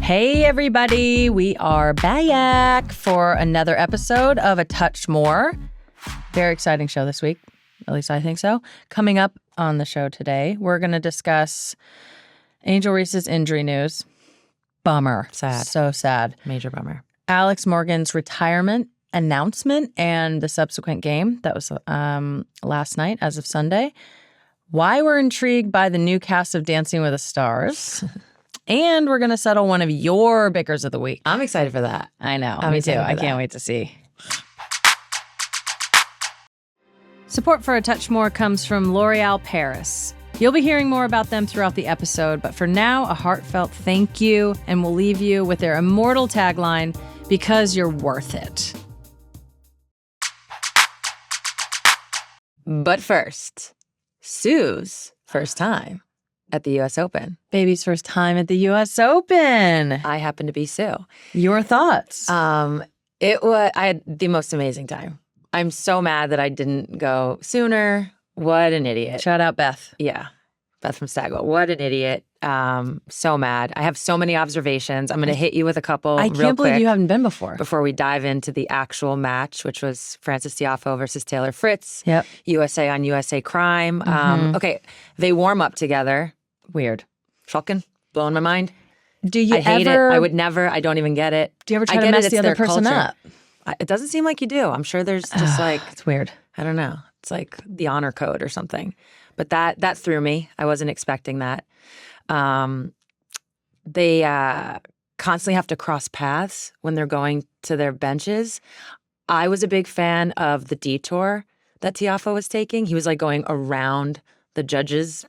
Hey, everybody. We are back for another episode of A Touch More. Very exciting show this week. At least I think so. Coming up on the show today, we're going to discuss Angel Reese's injury news. Bummer. Sad. So sad. Major bummer. Alex Morgan's retirement announcement and the subsequent game. That was last night as of Sunday. Why we're intrigued by the new cast of Dancing with the Stars. And we're going to settle one of your Bickers of the week. I'm excited for that. I know. I'm Me too. excited for I that. can't wait to see. Support for A Touch More comes from L'Oreal Paris. You'll be hearing more about them throughout the episode, but for now, a heartfelt thank you, and we'll leave you with their immortal tagline, because you're worth it. But first, Sue's first time at the U.S. Open. Baby's first time at the U.S. Open. I happen to be Sue. Your thoughts? I had the most amazing time. I'm so mad that I didn't go sooner. What an idiot. Shout out Beth. Yeah. Beth from Stagwell. What an idiot. So mad. I have so many observations. I'm going to hit you with a couple I real can't believe quick you haven't been before. before we dive into the actual match, which was Frances Tiafoe versus Taylor Fritz. Yep. USA on USA Crime. Okay, they warm up together. Weird. Shocking. Blowing my mind. Do you I hate ever? it. I would never. I don't even get it. Do you ever I try to get mess it, the it's other their person culture. up? It doesn't seem like you do. I'm sure there's just like, It's weird. I don't know. It's like the honor code or something. But that threw me. I wasn't expecting that. They constantly have to cross paths when they're going to their benches. I was a big fan of the detour that Tiafoe was taking. He was like going around the judges'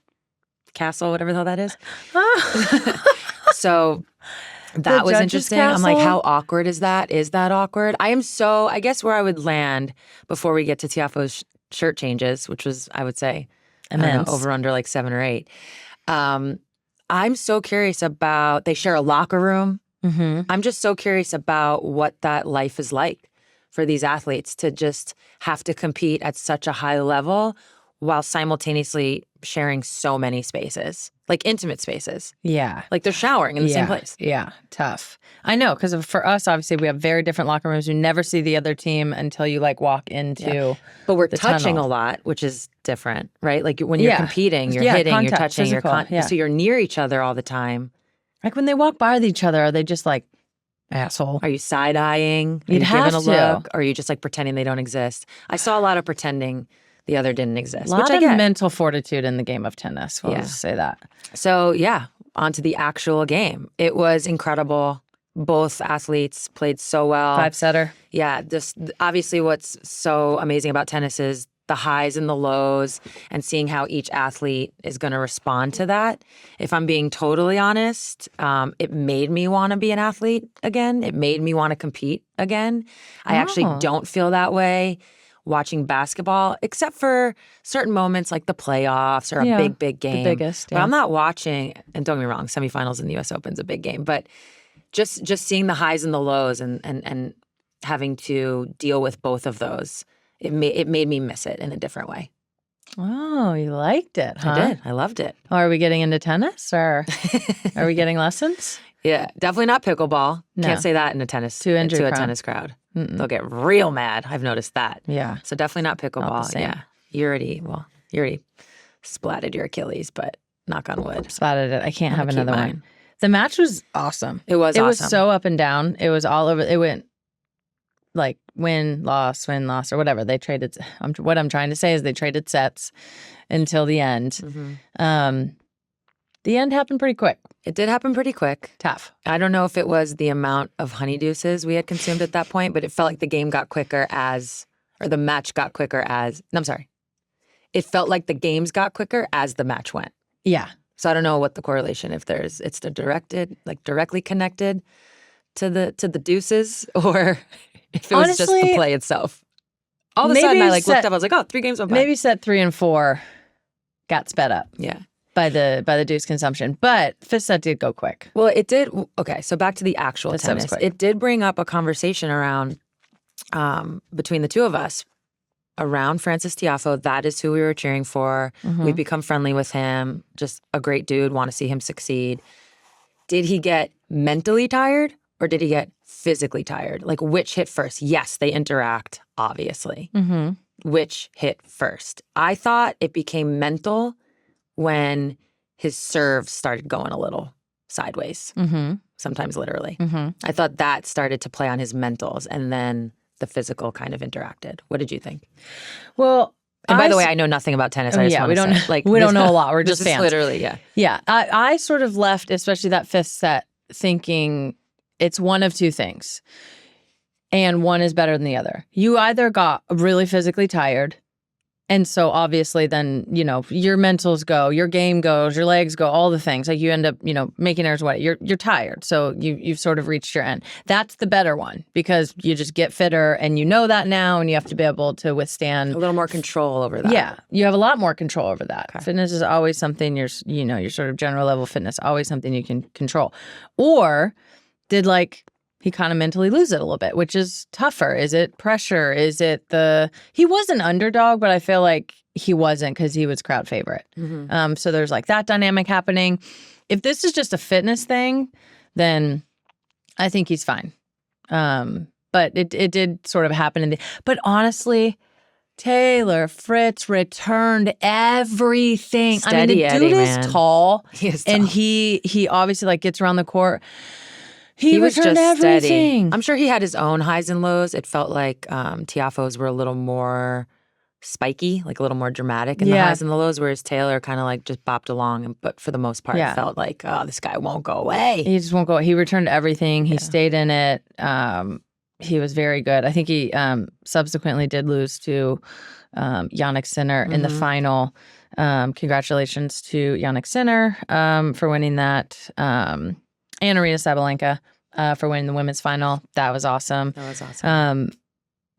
castle, whatever the hell that is. So that was judges' interesting. I'm like, castle? how awkward is that? Is that awkward? I guess where I would land before we get to Tiafoe's shirt changes, which was, I would say, I don't know, Immense. over under like 7 or 8. I'm so curious about, they share a locker room. Mm-hmm. I'm just so curious about what that life is like for these athletes to just have to compete at such a high level while simultaneously sharing so many spaces, like intimate spaces. Yeah. Like they're showering in the same place. Yeah, tough. I know, because for us, obviously, we have very different locker rooms. You never see the other team until you like walk into. But we're the touching tunnel. a lot, which is different, right? Like when you're Yeah. competing, you're Yeah, hitting, you're contact, touching, physical, yeah. so you're near each other all the time. Like when they walk by each other, are they just like, asshole? Are you side-eyeing? Are You'd you have giving a to. look? Or are you just like pretending they don't exist? I saw a lot of pretending the other didn't exist, A lot which I of get. mental fortitude in the game of tennis. We'll Yeah. just say that. So yeah, on to the actual game. It was incredible. Both athletes played so well. 5-setter. Yeah, just obviously what's so amazing about tennis is the highs and the lows and seeing how each athlete is going to respond to that. If I'm being totally honest, it made me want to be an athlete again. It made me want to compete again. I actually don't feel that way watching basketball, except for certain moments like the playoffs or a Yeah, big game. the biggest, But yeah. I'm not watching, and don't get me wrong, semifinals in the U.S. Open is a big game, but just seeing the highs and the lows and having to deal with both of those, it made me miss it in a different way. Oh, you liked it, huh? I did. I loved it. Oh, are we getting into tennis or are we getting lessons? Yeah, definitely not pickleball. No. Can't say that in a tennis Too injury to a prone. tennis crowd. Mm-mm. They'll get real mad. I've noticed that. Yeah. So definitely not pickleball. same. Yeah, you already splatted your Achilles, but knock on wood. Spotted it. I can't I'm have gonna keep another one. mine. The match was awesome. It was It was awesome. so up and down. It was all over. It went like win, loss, or whatever. They traded. What I'm trying to say is they traded sets until the end. Mhm. The end happened pretty quick. It did happen pretty quick. Tough. I don't know if it was the amount of Honey Deuces we had consumed at that point, but it felt like the game got quicker or the match got quicker no, I'm sorry. It felt like the games got quicker as the match went. Yeah. So I don't know what the correlation, if it's directly connected to the deuces, or if it was just Honestly, the play itself. All of a maybe sudden, I set- looked up. I was like, "Oh, 3 games went by." Maybe set 3 and 4 got sped up Yeah. by the deuce consumption, but fifth set did go quick. Well, it did. Okay, so back to the actual Fifth set was tennis. quick. It did bring up a conversation around between the two of us around Frances Tiafoe. That is who we were cheering for. Mm-hmm. We've become friendly with him. Just a great dude. Want to see him succeed. Did he get mentally tired or did he get physically tired? Like, which hit first? Yes, they interact, obviously. Which hit first? I thought it became mental when his serve started going a little sideways, sometimes literally. I thought that started to play on his mentals, and then the physical kind of interacted. What did you think? Well, and by the way, I know nothing about tennis. I just want to say, like, we don't know a lot. We're just fans. Literally, yeah. Yeah. I sort of left, especially that fifth set, thinking it's one of two things. And one is better than the other. You either got really physically tired, and so obviously then, you know, your mentals go, your game goes, your legs go, all the things. Like you end up, you know, making errors. You're tired. So you've sort of reached your end. That's the better one because you just get fitter and you know that now and you have to be able to withstand. A little more control over that. Yeah. You have a lot more control over that. Okay. Fitness is always something your sort of general level fitness, always something you can control. Or did he kind of mentally lose it a little bit, which is tougher. Is it pressure? Is it he was an underdog, but I feel like he wasn't because he was crowd favorite. So there's that dynamic happening. If this is just a fitness thing, then I think he's fine. But it did sort of happen but honestly, Taylor Fritz returned everything. Steady I mean, the dude Eddie, is tall. He is tall. And he obviously gets around the court. He was just everything. Steady. I'm sure he had his own highs and lows. It felt like Tiafoe's were a little more spiky, like a little more dramatic in the highs and the lows, whereas Taylor kind of just bopped along. But for the most part, it felt like, oh, this guy won't go away. He just won't go. He returned everything. He stayed in it. He was very good. I think he subsequently did lose to Jannik Sinner in the final. Congratulations to Jannik Sinner for winning that. And Arina Sabalenka for winning the women's final. That was awesome. That was awesome.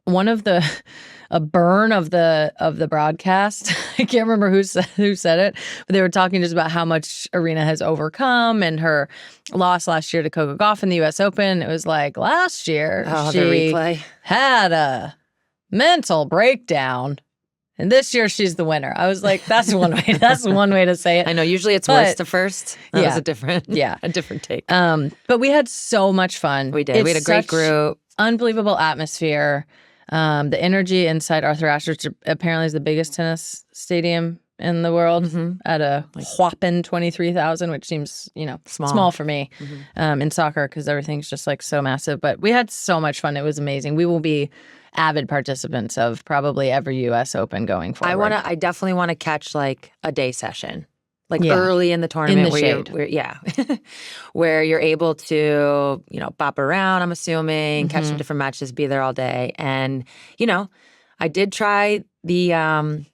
One of a burn of the broadcast. I can't remember who said it, but they were talking just about how much Arina has overcome and her loss last year to Coco Gauff in the U.S. Open. It was like last year the she replay had a mental breakdown. And this year she's the winner. I was like, that's one way. That's one way to say it. I know. Usually it's worst to first. That was a different take. But we had so much fun. We did. We had a great group. Unbelievable atmosphere. The energy inside Arthur Ashe, which apparently is the biggest tennis stadium in the world, at a whopping 23,000, which seems small for me in soccer because everything's just so massive. But we had so much fun. It was amazing. We will be avid participants of probably every U.S. Open going forward. I definitely want to catch a day session, early in the tournament, in the shade. Where you're able to bop around. I'm assuming catch some different matches, be there all day, and I did try the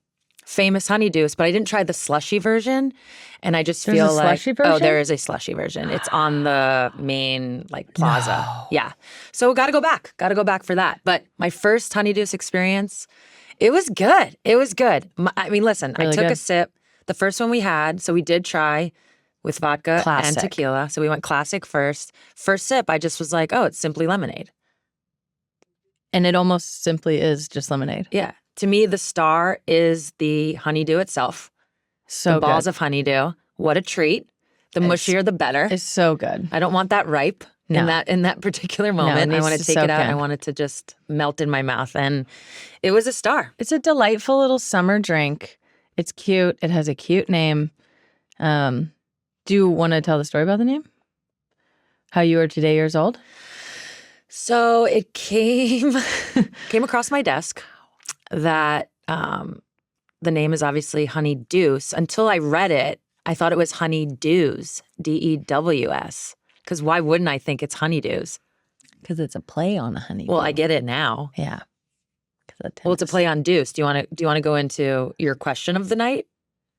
famous Honey Deuce, but I didn't try the slushy version. And I just feel like slushy version? There is a slushy version. It's on the main plaza. No. Yeah. So gotta go back. Gotta go back for that. But my first Honey Deuce experience, it was good. It was good. I mean, listen, really I took good. a sip. The first one we had, so we did try with vodka and tequila. So we went classic first. First sip, I just was like, oh, it's simply lemonade. And it almost simply is just lemonade. Yeah. To me, the star is the honeydew itself. So the balls good. of honeydew. What a treat. The mushier, the better. It's so good. I don't want that ripe in that particular moment. I want to take it out. I want it to just melt in my mouth. And it was a star. It's a delightful little summer drink. It's cute. It has a cute name. Do you want to tell the story about the name? How you are today years old? So it came across my desk that the name is obviously Honey Deuce. Until I read it, I thought it was Honey Dews, DEWS. Because why wouldn't I think it's honeydews? Because it's a play on a honeydew. Well, I get it now. Yeah. Well, it's a play on deuce. Do you want to go into your question of the night?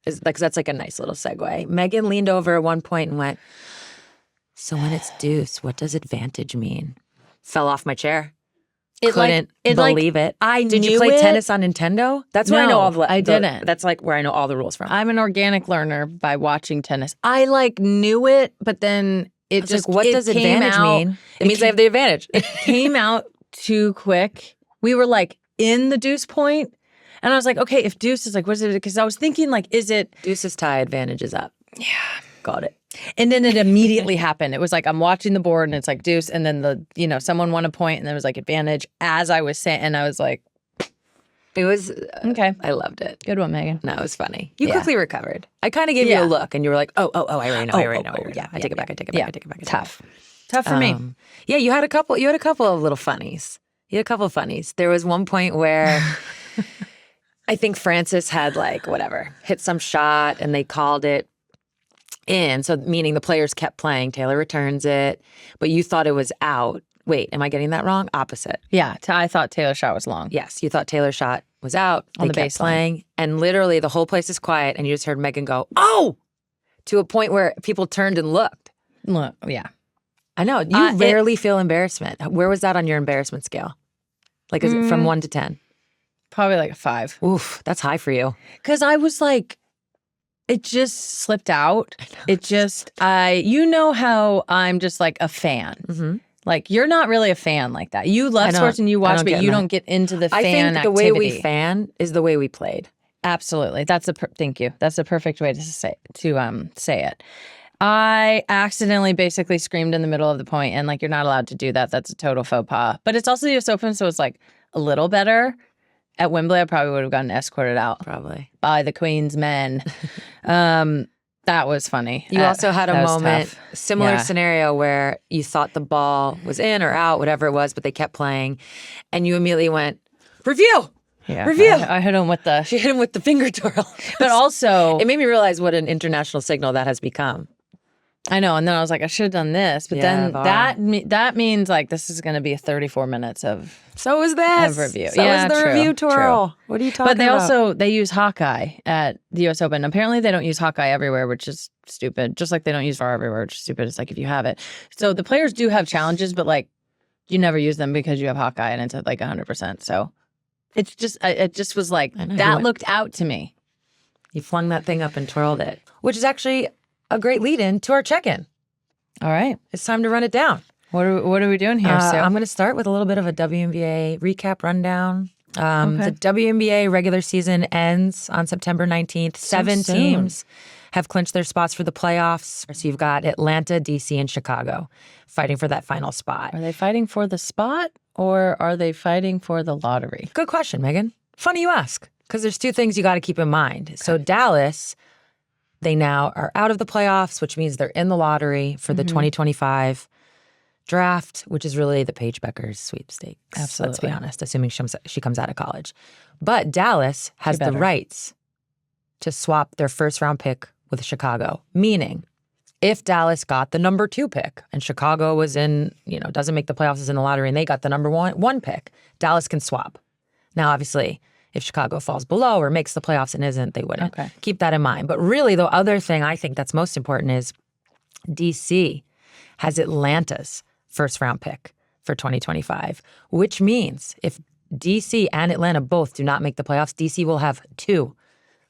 Because that's a nice little segue. Megan leaned over at one point and went, "So when it's deuce, what does advantage mean?" Fell off my chair. Couldn't believe it. Did you play tennis on Nintendo? That's where I know all the. I didn't. That's where I know all the rules from. I'm an organic learner by watching tennis. I knew it, but then it just what does advantage mean? It means I have the advantage. It came out too quick. We were in the deuce point, and I was like, okay, if deuce is what is it? Because I was thinking is it deuce is tie, advantage is up. Yeah, got it. And then it immediately happened. It was like I'm watching the board and it's like deuce, and then someone won a point and there was like advantage as I was saying, and I was like, It was okay. I loved it. Good one, Megan. No, it was funny. You quickly recovered. I kind of gave you a look, and you were like, "Oh, I already know. I take it back. I take it back. I take it back." Tough for me. Yeah, you had a couple of little funnies. You had a couple of funnies. There was one point where I think Francis had hit some shot, and they called it in. So meaning the players kept playing. Taylor returns it, but you thought it was out. Wait, am I getting that wrong? Opposite. Yeah, I thought Taylor's shot was long. Yes, you thought Taylor's shot was out. On the kept baseline. Playing, and literally the whole place is quiet, and you just heard Megan go, "Oh!" to a point where people turned and looked. Look, yeah. I know. You rarely feel embarrassment. Where was that on your embarrassment scale? Like, is it from 1 to 10? Probably like a 5. Oof, that's high for you. Because I was like, it just slipped out. It just, how I'm just like a fan. Mm-hmm. Like, you're not really a fan like that. You love sports and you watch, but you don't get into the fan activity. I think the way we fan is the way we played. Absolutely. Thank you. That's the perfect way to say it. I accidentally basically screamed in the middle of the point, and you're not allowed to do that. That's a total faux pas. But it's also the US Open, so it's like a little better. At Wembley, I probably would have gotten escorted out. Probably. By the Queen's men. That was funny. You also had a moment, similar scenario, where you thought the ball was in or out, whatever it was, but they kept playing, and you immediately went, "Review! Yeah, review!" I hit him with She hit him with the finger twirl. But also, it made me realize what an international signal that has become. I know, and then I was like, I should have done this, but then that means this is going to be 34 minutes of so is this of review. So is the review twirl. What are you talking about? But they use Hawkeye at the US Open. Apparently, they don't use Hawkeye everywhere, which is stupid. Just like they don't use VAR everywhere, which is stupid. It's like if you have it. So the players do have challenges, but you never use them because you have Hawkeye, and it's at 100%. So it's just it just was that looked out to me. You flung that thing up and twirled it, which is actually a great lead-in to our check-in. All right. It's time to run it down. What are we doing here, Sue? I'm going to start with a little bit of a WNBA recap rundown. The WNBA regular season ends on September 19th. Seven teams have clinched their spots for the playoffs. So you've got Atlanta, D.C., and Chicago fighting for that final spot. Are they fighting for the spot, or are they fighting for the lottery? Good question, Megan. Funny you ask, because there's two things you got to keep in mind. Okay. So Dallas, they now are out of the playoffs, which means they're in the lottery for the 2025 draft, which is really the Paige Becker's sweepstakes. Absolutely. Let's be honest, assuming she comes out of college. But Dallas has the rights to swap their first-round pick with Chicago, meaning if Dallas got the number 2 pick and Chicago was doesn't make the playoffs, is in the lottery, and they got the number one pick, Dallas can swap. Now, obviously, if Chicago falls below or makes the playoffs and isn't, they wouldn't. Okay. Keep that in mind. But really, the other thing I think that's most important is D.C. has Atlanta's first-round pick for 2025, which means if D.C. and Atlanta both do not make the playoffs, D.C. will have 2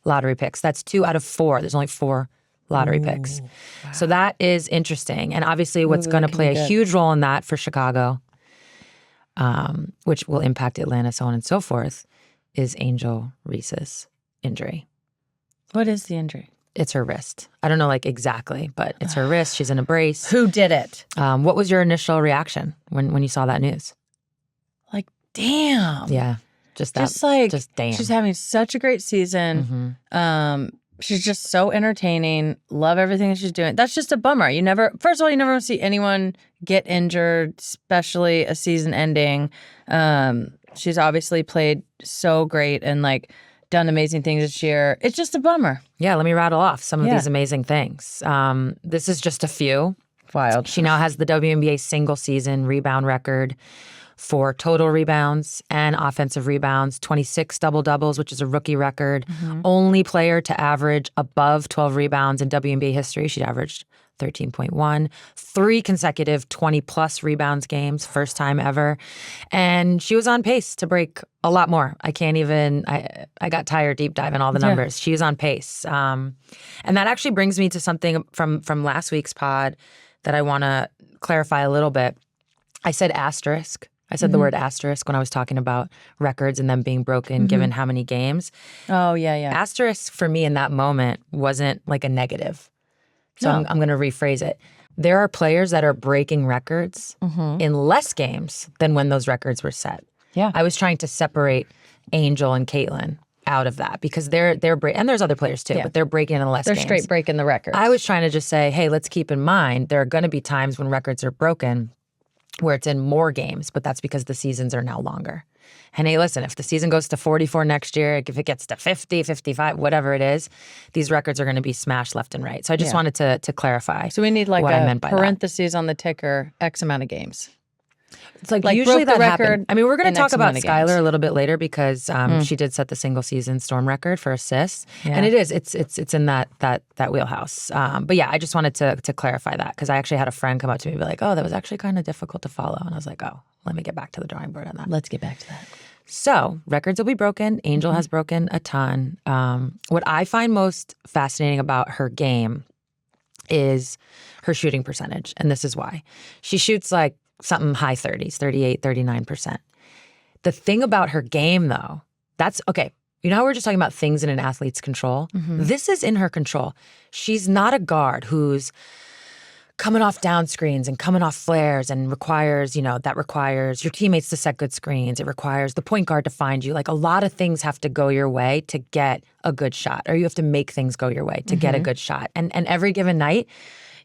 lottery picks. That's 2 out of 4. There's only 4 lottery picks. Wow. So that is interesting. And obviously what's going to play a huge role in that for Chicago, which will impact Atlanta, so on and so forth, is Angel Reese's injury. What is the injury? It's her wrist. I don't know exactly, but it's her wrist. She's in a brace. Who did it? What was your initial reaction when you saw that news? Damn. Yeah. Just damn. She's having such a great season. Mm-hmm. She's just so entertaining. Love everything that she's doing. That's just a bummer. First of all, you never want to see anyone get injured, especially a season ending. She's obviously played so great and done amazing things this year. It's just a bummer. Yeah, let me rattle off some of these amazing things. This is just a few. Wild. She now has the WNBA single season rebound record for total rebounds and offensive rebounds, 26 double-doubles, which is a rookie record. Mm-hmm. Only player to average above 12 rebounds in WNBA history. She averaged 13.1. 3 consecutive 20-plus rebounds games, first time ever. And she was on pace to break a lot more. I got tired deep diving all the numbers. She was on pace. And that actually brings me to something from last week's pod that I want to clarify a little bit. I said asterisk. I said the word asterisk when I was talking about records and them being broken given how many games. Oh, yeah. Asterisk for me in that moment wasn't a negative. So No. I'm going to rephrase it. There are players that are breaking records in less games than when those records were set. Yeah. I was trying to separate Angel and Caitlin out of that because they're and there's other players too, but they're breaking in less They're games. straight breaking the records. I was trying to just say, hey, let's keep in mind there are going to be times when records are broken where it's in more games, but that's because the seasons are now longer. And hey, listen, if the season goes to 44 next year, if it gets to 50, 55, whatever it is, these records are going to be smashed left and right. So I just wanted to clarify. So we need like what I meant a by parentheses on the ticker, X amount of games. It's like broke usually the that record happened. I mean, we're going in to talk X about amount of games. Skylar a little bit later because she did set the single season Storm record for assists, and it's in that wheelhouse. But yeah, I just wanted to clarify that because I actually had a friend come up to me and be like, "Oh, that was actually kind of difficult to follow," and I was like, "Oh, let me get back to the drawing board on that." Let's get back to that. So records will be broken. Angel has broken a ton. What I find most fascinating about her game is her shooting percentage, and this is why she shoots like something high 30s, 38, 39%. The thing about her game, though, that's okay. You know how we're just talking about things in an athlete's control? This is in her control. She's not a guard who's coming off down screens and coming off flares and requires your teammates to set good screens. It requires the point guard to find you. Like a lot of things have to go your way to get a good shot, or you have to make things go your way to get a good shot. And every given night,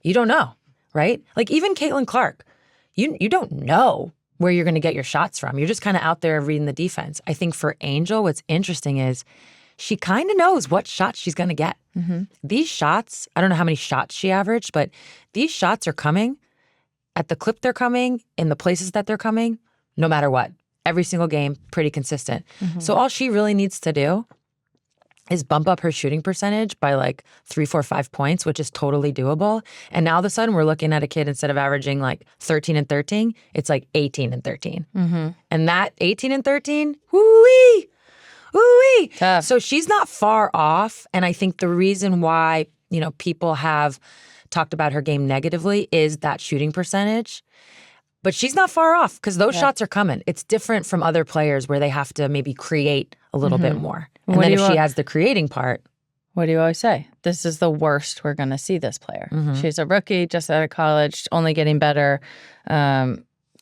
you don't know, right? Like even Caitlin Clark, you don't know where you're going to get your shots from. You're just kind of out there reading the defense. I think for Angel, what's interesting is she kind of knows what shots she's going to get. These shots, I don't know how many shots she averaged, but these shots are coming at the clip they're coming, in the places that they're coming, no matter what. Every single game, pretty consistent. So all she really needs to do is bump up her shooting percentage by like 3, 4, 5 points, which is totally doable. And now all of a sudden we're looking at a kid instead of averaging like 13 and 13, it's like 18 and 13. And that 18 and 13, woo-wee, woo-wee. Tough. So she's not far off. And I think the reason why, people have talked about her game negatively is that shooting percentage. But she's not far off because those shots are coming. It's different from other players where they have to maybe create a little bit more. And then if she has the creating part. What do you always say? This is the worst we're going to see this player. She's a rookie, just out of college, only getting better,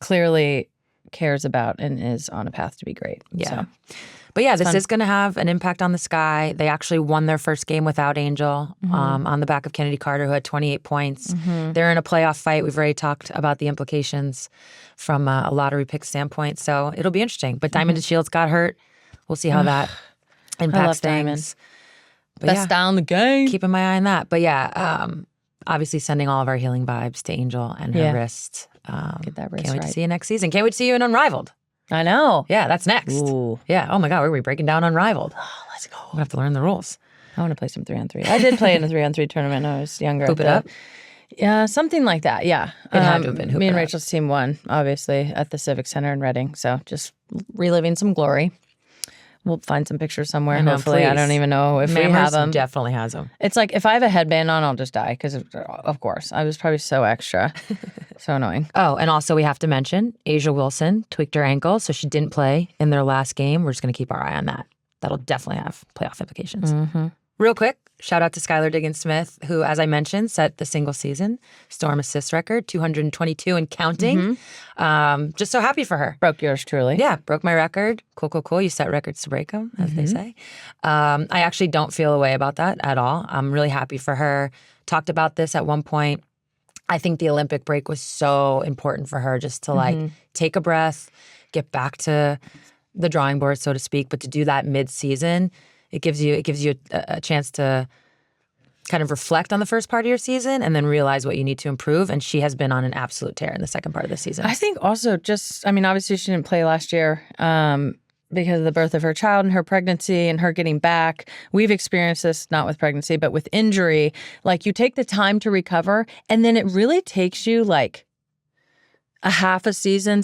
clearly cares about and is on a path to be great. Yeah. So. But yeah, this is going to have an impact on the Sky. They actually won their first game without Angel on the back of Kennedy Carter, who had 28 points. They're in a playoff fight. We've already talked about the implications from a lottery pick standpoint. So it'll be interesting. But Diamond and Shields got hurt. We'll see how that impacts things. But best down the game. Keeping my eye on that. But yeah, obviously sending all of our healing vibes to Angel and her wrist. Get that wrist Can't wait right. to see you next season. Can't wait to see you in Unrivaled. I know. Yeah, that's next. Ooh. Yeah. Oh my God, we're breaking down Unrivaled. Oh, let's go. We'll have to learn the rules. I want to play some 3-on-3. I did play in a 3-on-3 tournament when I was younger. Hoop it up? Yeah, something like that. Yeah. It had to have been Hoop me It and Up. Rachel's team won, obviously, at the Civic Center in Reading. So just reliving some glory. We'll find some pictures somewhere. I know, Hopefully, I please. don't even know if we Mammers have them. definitely has them. It's like if I have a headband on, I'll just die because, of course, I was probably so extra. So annoying. Oh, and also we have to mention Asia Wilson tweaked her ankle, so she didn't play in their last game. We're just going to keep our eye on that. That'll definitely have playoff implications. Real quick, shout out to Skylar Diggins-Smith, who, as I mentioned, set the single season Storm assist record, 222 and counting. Just so happy for her. Broke yours truly. Yeah, broke my record. Cool. You set records to break them, as they say. I actually don't feel a way about that at all. I'm really happy for her. Talked about this at one point. I think the Olympic break was so important for her just to like take a breath, get back to the drawing board, so to speak. But to do that mid-season, it gives you a chance to kind of reflect on the first part of your season and then realize what you need to improve. And she has been on an absolute tear in the second part of the season. I think also obviously she didn't play last year because of the birth of her child and her pregnancy and her getting back. We've experienced this, not with pregnancy, but with injury. Like you take the time to recover and then it really takes you like a half a season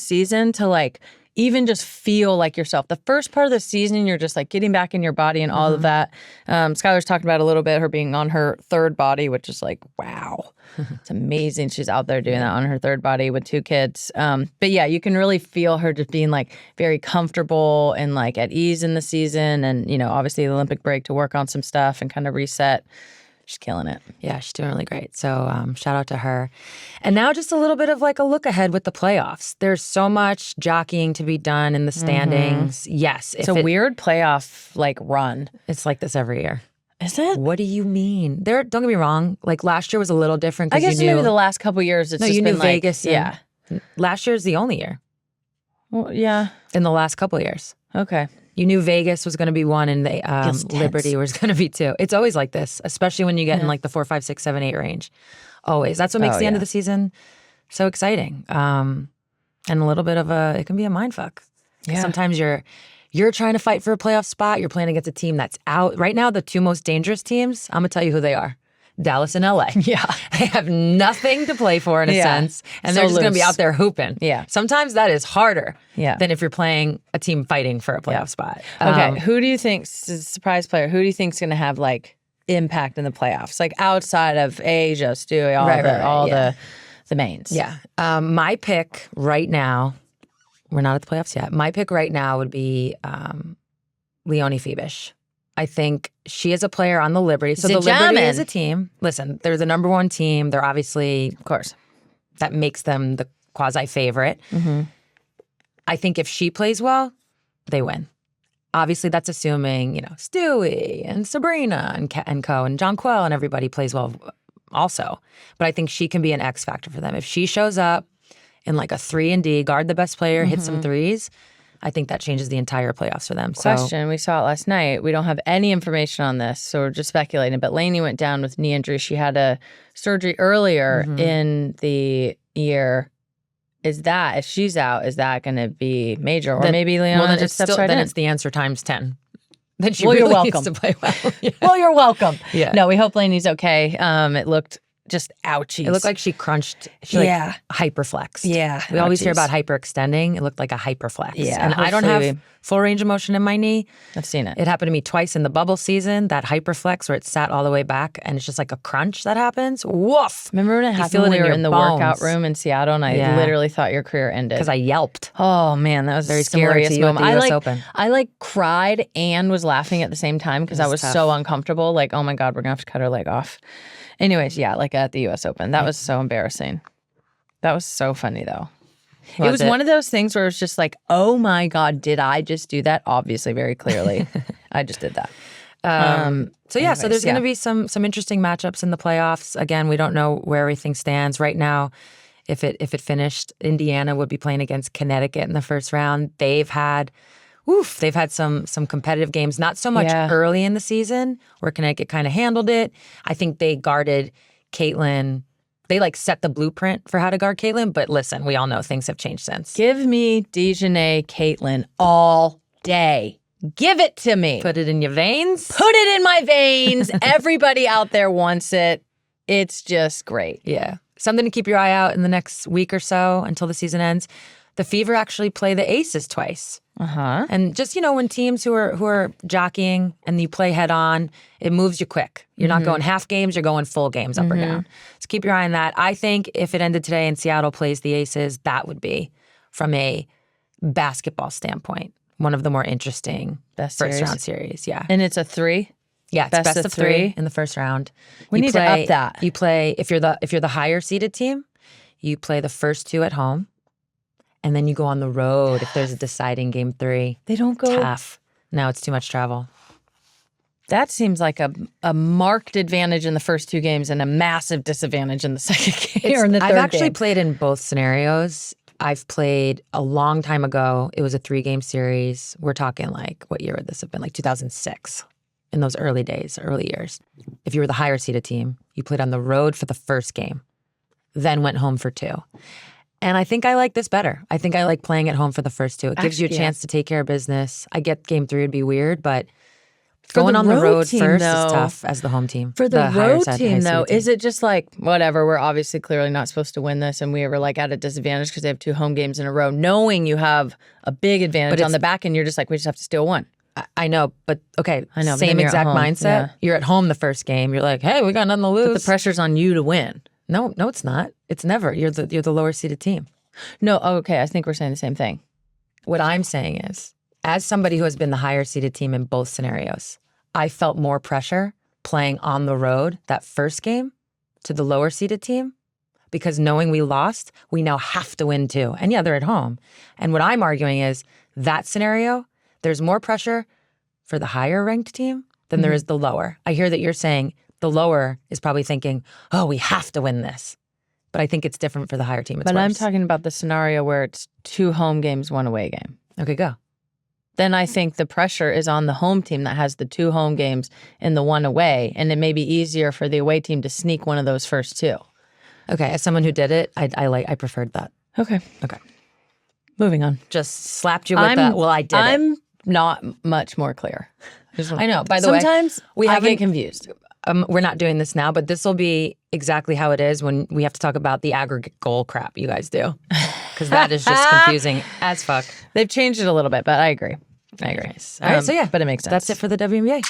to like even just feel like yourself. The first part of the season, you're just like getting back in your body and all of that. Skylar's talked about a little bit, her being on her third body, which is like, wow. It's amazing. She's out there doing that on her third body with 2 kids. But yeah, you can really feel her just being like very comfortable and like at ease in the season. And, obviously the Olympic break to work on some stuff and kind of reset. She's killing it. Yeah, she's doing really great. So shout out to her. And now just a little bit of like a look ahead with the playoffs. There's so much jockeying to be done in the standings. Yes. It's a weird playoff like run. It's like this every year. Is it? What do you mean? Don't get me wrong. Like last year was a little different. I guess maybe the last couple years it's just you knew been Vegas. Like, yeah. Last year's the only year. Well, yeah. In the last couple of years. Okay. You knew Vegas was going to be one and the Liberty was going to be two. It's always like this, especially when you get in like the 4, 5, 6, 7, 8 range. Always. That's what makes the end of the season so exciting. And a little bit of it can be a mind fuck. Yeah. Sometimes you're trying to fight for a playoff spot. You're playing against a team that's out. Right now, the two most dangerous teams, I'm going to tell you who they are. Dallas and LA. Yeah. They have nothing to play for in a sense. And they're just going to be out there hooping. Yeah. Sometimes that is harder than if you're playing a team fighting for a playoff spot. Okay. Who do you think, surprise player, who do you think is going to have like impact in the playoffs? Like outside of Asia, Stewie, all the mains. Yeah. My pick right now, we're not at the playoffs yet. My pick right now would be Leonie Fibish. I think she is a player on the Liberty. So the Liberty is a team. Listen, they're the number one team. They're obviously, of course, that makes them the quasi-favorite. Mm-hmm. I think if she plays well, they win. Obviously, that's assuming, Stewie and Sabrina and Co. and Jonquel and everybody plays well also. But I think she can be an X factor for them. If she shows up in like a 3-and-D, guard the best player, hit some threes, I think that changes the entire playoffs for them. Question, we saw it last night. We don't have any information on this, so we're just speculating. But Lainey went down with knee injury. She had a surgery earlier in the year. If she's out, is that going to be major? Or maybe Leona just steps right in? Then it's the answer times 10. Then she you're welcome. needs to play well. Yeah. Well, you're welcome. Yeah. No, we hope Lainey's okay. It looked just ouchies. It looked like she crunched. She hyperflexed. Yeah. We always hear about hyperextending. It looked like a hyperflex. Yeah. And I don't have full range of motion in my knee. I've seen it. It happened to me twice in the bubble season, that hyperflex where it sat all the way back and it's just like a crunch that happens. Woof. Remember when it happened when we were in the workout room in Seattle and I literally thought your career ended? Because I yelped. Oh man, that was very the scariest moment. At the US Open. I cried and was laughing at the same time because I was so uncomfortable. Like, oh my God, we're going to have to cut her leg off. Anyways, like at the US Open. That was so embarrassing. That was so funny though. It was one of those things where it was just like, oh my God, did I just do that? Obviously, very clearly. I just did that. So there's going to be some interesting matchups in the playoffs. Again, we don't know where everything stands. Right now, if it finished, Indiana would be playing against Connecticut in the first round. They've had some competitive games, not so much early in the season where Connecticut kind of handled it. I think they guarded Caitlin. They set the blueprint for how to guard Caitlin, but listen, we all know things have changed since. Give me Dejanay Caitlin all day. Give it to me. Put it in your veins. Put it in my veins. Everybody out there wants it. It's just great. Yeah. Something to keep your eye out in the next week or so until the season ends. The Fever actually play the Aces twice. Uh-huh. And just, when teams who are jockeying and you play head on, it moves you quick. You're not going half games, you're going full games up or down. So keep your eye on that. I think if it ended today and Seattle plays the Aces, that would be, from a basketball standpoint, one of the more interesting first-round series. Yeah. And it's a 3? Yeah, it's best of 3 in the first round. We need to up that. You play, if you're the higher-seeded team, you play the first 2 at home. And then you go on the road if there's a deciding game 3. They don't go. Tough. No, it's too much travel. That seems like a marked advantage in the first 2 games and a massive disadvantage in the second game or in the third I've actually game. played in both scenarios. I've played a long time ago. It was a 3-game series. We're talking what year would this have been? 2006. In those early days, early years. If you were the higher seeded team, you played on the road for the first game, then went home for 2. And I think I like this better. I think I like playing at home for the first 2. It gives you a chance to take care of business. I get game 3 would be weird, but going on the road first is tough as the home team. For the road team, though, is it just whatever, we're obviously clearly not supposed to win this and we were at a disadvantage because they have 2 home games in a row, knowing you have a big advantage on the back and you're just we just have to steal 1. I know, but okay, I know, same exact mindset. Yeah. You're at home the first game. You're like, hey, we got nothing to lose. But the pressure's on you to win. No, it's not. It's never. You're the lower seeded team. No, okay, I think we're saying the same thing. What I'm saying is, as somebody who has been the higher seeded team in both scenarios, I felt more pressure playing on the road that first game to the lower seeded team, because knowing we lost, we now have to win too. And yeah, they're at home. And what I'm arguing is that scenario, there's more pressure for the higher ranked team than there is the lower. I hear that you're saying the lower is probably thinking, oh, we have to win this. But I think it's different for the higher team. It's But worse. I'm talking about the scenario where it's 2 home games, 1 away game. Okay, go. Then I think the pressure is on the home team that has the 2 home games and the 1 away, and it may be easier for the away team to sneak one of those first 2. Okay, as someone who did it, I preferred that. Okay. Moving on. Just slapped you with that. Well, I did it. I'm not much more clear. I know. By the way, sometimes I get confused. We're not doing this now, but this will be exactly how it is when we have to talk about the aggregate goal crap you guys do. Because that is just confusing as fuck. They've changed it a little bit, but I agree. Nice. All right, so yeah. But it makes sense. That's it for the WNBA.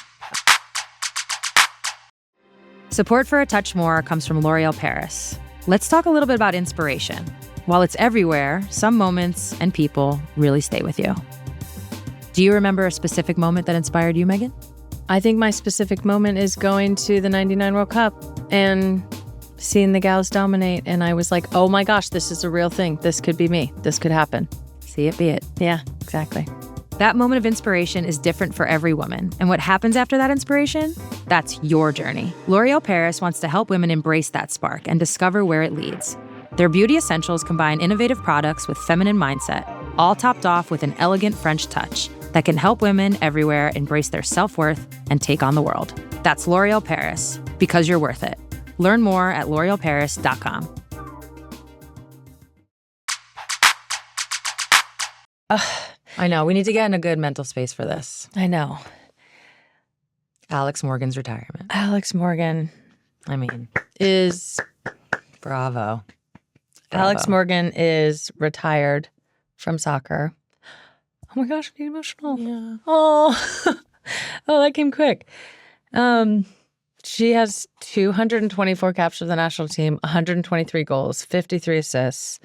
Support for A Touch More comes from L'Oreal Paris. Let's talk a little bit about inspiration. While it's everywhere, some moments and people really stay with you. Do you remember a specific moment that inspired you, Megan? I think my specific moment is going to the 99 World Cup and seeing the gals dominate. And I was like, oh my gosh, this is a real thing. This could be me. This could happen. See it, be it. Yeah, exactly. That moment of inspiration is different for every woman. And what happens after that inspiration? That's your journey. L'Oreal Paris wants to help women embrace that spark and discover where it leads. Their beauty essentials combine innovative products with feminine mindset, all topped off with an elegant French touch that can help women everywhere embrace their self-worth and take on the world. That's L'Oreal Paris, because you're worth it. Learn more at l'orealparis.com. I know. We need to get in a good mental space for this. I know. Alex Morgan's retirement. Alex Morgan I mean, is... bravo. Alex Morgan is retired from soccer. Oh my gosh, I'm getting emotional. Yeah. Oh, oh, that came quick. She has 224 caps for the national team, 123 goals, 53 assists.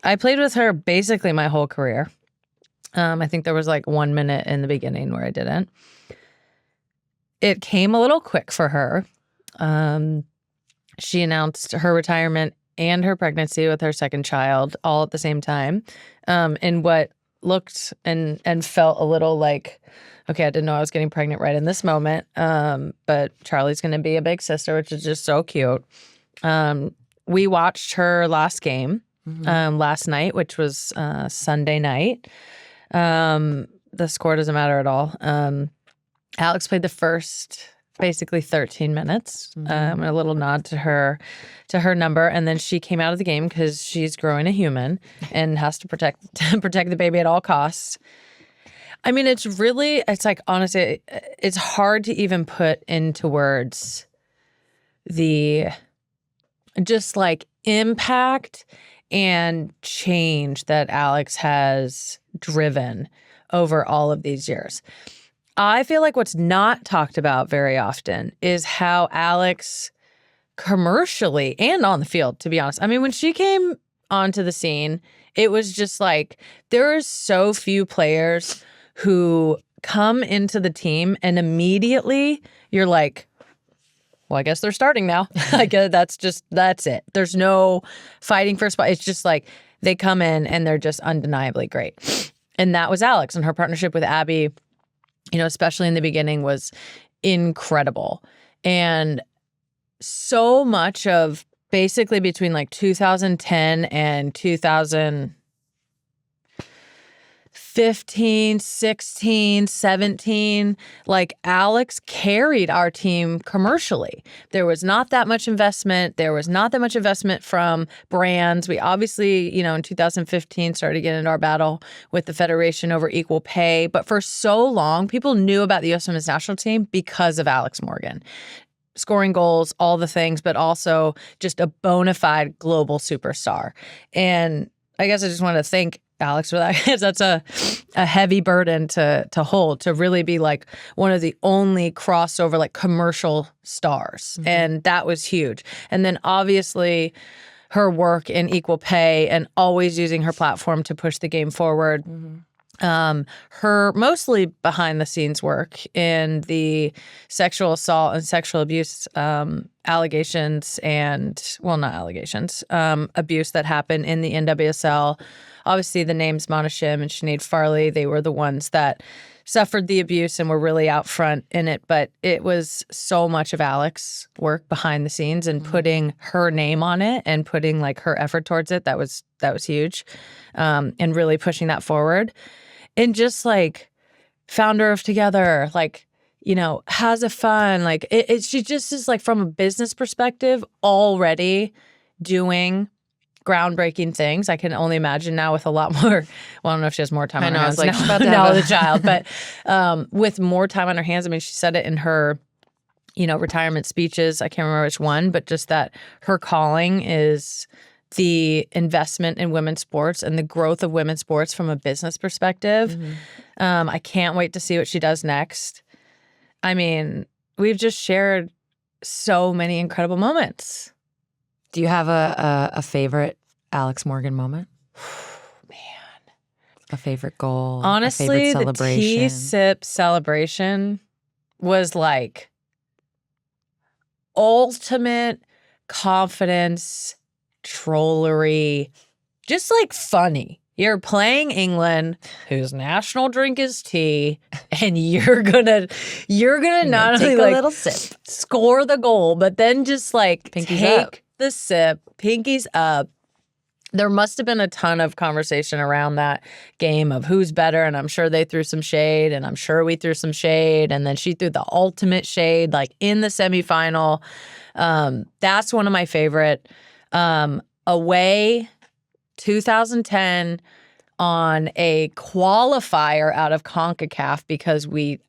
I played with her basically my whole career. I think there was like 1 minute in the beginning where I didn't. It came a little quick for her. She announced her retirement and her pregnancy with her second child all at the same time, in what looked and felt a little like, okay, I didn't know I was getting pregnant right in this moment, but Charlie's going to be a big sister, which is just so cute. We watched her last game last night, which was Sunday night. The score doesn't matter at all. Alex played the first basically 13 minutes, a little nod to her number, and then she came out of the game because she's growing a human and has to protect the baby at all costs. I mean, it's like, honestly, it's hard to even put into words the just like impact and change that Alex has driven over all of these years. I feel like what's not talked about very often is how Alex commercially and on the field, to be honest. I mean, when she came onto the scene, it was just like there are so few players who come into the team and immediately you're like, well, I guess they're starting now. Like that's it. There's no fighting for a spot. It's just like they come in and they're just undeniably great. And that was Alex, and her partnership with Abby, you know, especially in the beginning, was incredible. And so much of basically between like 2010 and 2015, 16, 17, like Alex carried our team commercially. There was not that much investment. There was not that much investment from brands. We obviously, you know, in 2015 started getting into our battle with the Federation over equal pay. But for so long, people knew about the U.S. Women's National Team because of Alex Morgan. Scoring goals, all the things, but also just a bona fide global superstar. And I guess I just want to thank Alex for that, because that's a heavy burden to hold, to really be like one of the only crossover like commercial stars. And that was huge. And then obviously her work in equal pay and always using her platform to push the game forward. Her mostly behind the scenes work in the sexual assault and sexual abuse allegations and, well, not allegations, abuse that happened in the NWSL. Obviously, the names Mona Shim and Sinead Farley, they were the ones that suffered the abuse and were really out front in it. But it was so much of Alex's work behind the scenes and putting her name on it and putting like her effort towards it. That was huge, and really pushing that forward. And just like founder of Together, like, you know, has a fun, like she just is like from a business perspective already doing groundbreaking things. I can only imagine now with a lot more, well, I don't know if she has more time on her hands now with a child, but with more time on her hands. I mean, she said it in her, you know, retirement speeches. I can't remember which one, but just that her calling is the investment in women's sports and the growth of women's sports from a business perspective. I can't wait to see what she does next. I mean, we've just shared so many incredible moments. Do you have a favorite Alex Morgan moment? Man. A favorite goal? Honestly, a favorite the celebration? T-Sip celebration was like ultimate confidence, trollery, just like funny. You're playing England, whose national drink is tea, and you're gonna not only take a like little sip, score the goal, but then just like Pinkies take up. the sip, pinkies up. There must have been a ton of conversation around that game of who's better, and I'm sure they threw some shade, and I'm sure we threw some shade, and then she threw the ultimate shade, like in the semifinal. That's one of my favorite. Away 2010 on a qualifier out of CONCACAF because we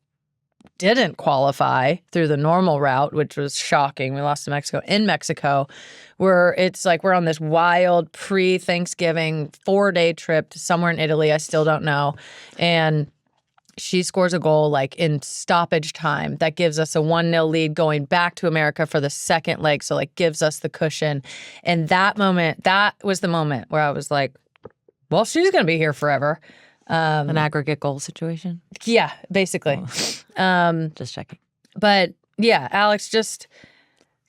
didn't qualify through the normal route, which was shocking. We lost to Mexico in Mexico, where it's like we're on this wild pre-Thanksgiving 4-day trip to somewhere in Italy. I still don't know. And she scores a goal like in stoppage time that gives us a 1-0 lead going back to America for the second leg. So like gives us the cushion. And that moment, that was the moment where I was like, well, she's going to be here forever. An aggregate goal situation? Yeah, basically. Just checking. But yeah, Alex, just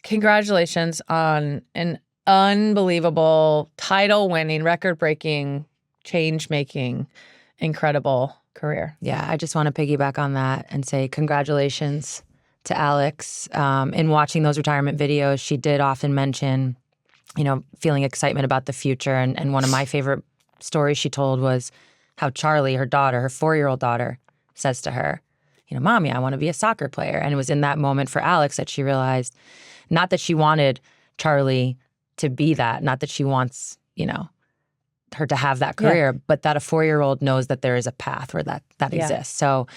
congratulations on an unbelievable title-winning, record-breaking, change-making, incredible career. Yeah, I just want to piggyback on that and say congratulations to Alex. In watching those retirement videos, she did often mention, you know, feeling excitement about the future. And one of my favorite stories she told was how Charlie, her daughter, her 4-year-old daughter, says to her, you know, Mommy, I want to be a soccer player. And it was in that moment for Alex that she realized not that she wanted Charlie to be that, not that she wants, you know, her to have that career, but that a 4-year-old knows that there is a path where that exists. So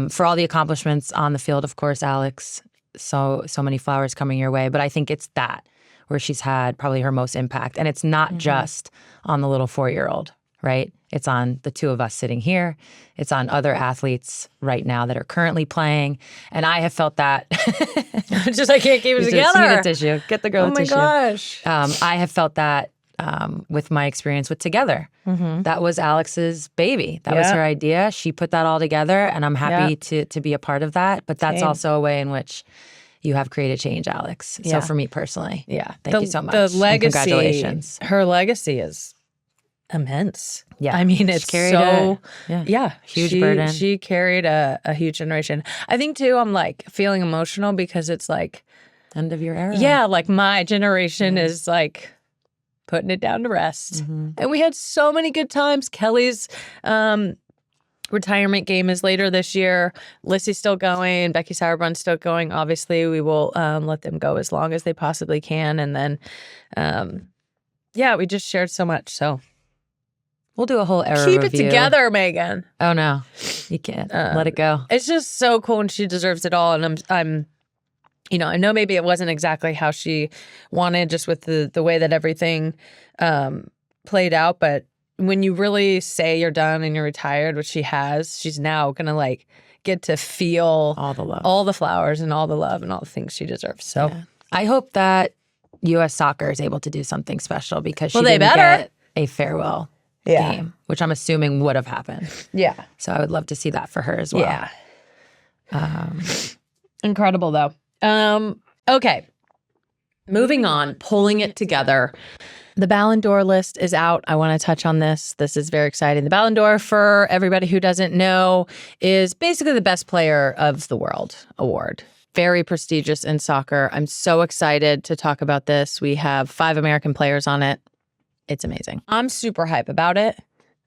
for all the accomplishments on the field, of course, Alex, so many flowers coming your way. But I think it's that where she's had probably her most impact. And it's not just on the little 4-year-old, right? It's on the two of us sitting here. It's on other athletes right now that are currently playing. And I have felt that. Just I can't keep it together. You need a tissue. Get the girl a tissue. Oh my gosh. I have felt that with my experience with Together. That was Alex's baby. That was her idea. She put that all together, and I'm happy to be a part of that. But that's also a way in which you have created change, Alex. So for me personally, thank you so much. The legacy, and congratulations. Her legacy is immense. Yeah, I mean, it's huge burden. She carried a huge generation. I think too, I'm like feeling emotional because it's like end of your era. Yeah, like my generation is like putting it down to rest. And we had so many good times. Kelly's retirement game is later this year. Lissy's still going. Becky Sauerbrun's still going. Obviously, we will let them go as long as they possibly can. And then, we just shared so much. So we'll do a whole era keep review. it together, Megan. Oh, no. You can't. Let it go. It's just so cool, and she deserves it all. And I'm you know, I know maybe it wasn't exactly how she wanted, just with the way that everything played out. But when you really say you're done and you're retired, which she has, she's now going to like get to feel all the love, all the flowers and all the love and all the things she deserves. So I hope that U.S. Soccer is able to do something special because she they didn't better get a farewell game, which I'm assuming would have happened. Yeah. So I would love to see that for her as well. Yeah. Incredible, though. Okay. Moving on, pulling it together. The Ballon d'Or list is out. I want to touch on this. This is very exciting. The Ballon d'Or, for everybody who doesn't know, is basically the best player of the world award. Very prestigious in soccer. I'm so excited to talk about this. We have 5 American players on it. It's amazing. I'm super hype about it.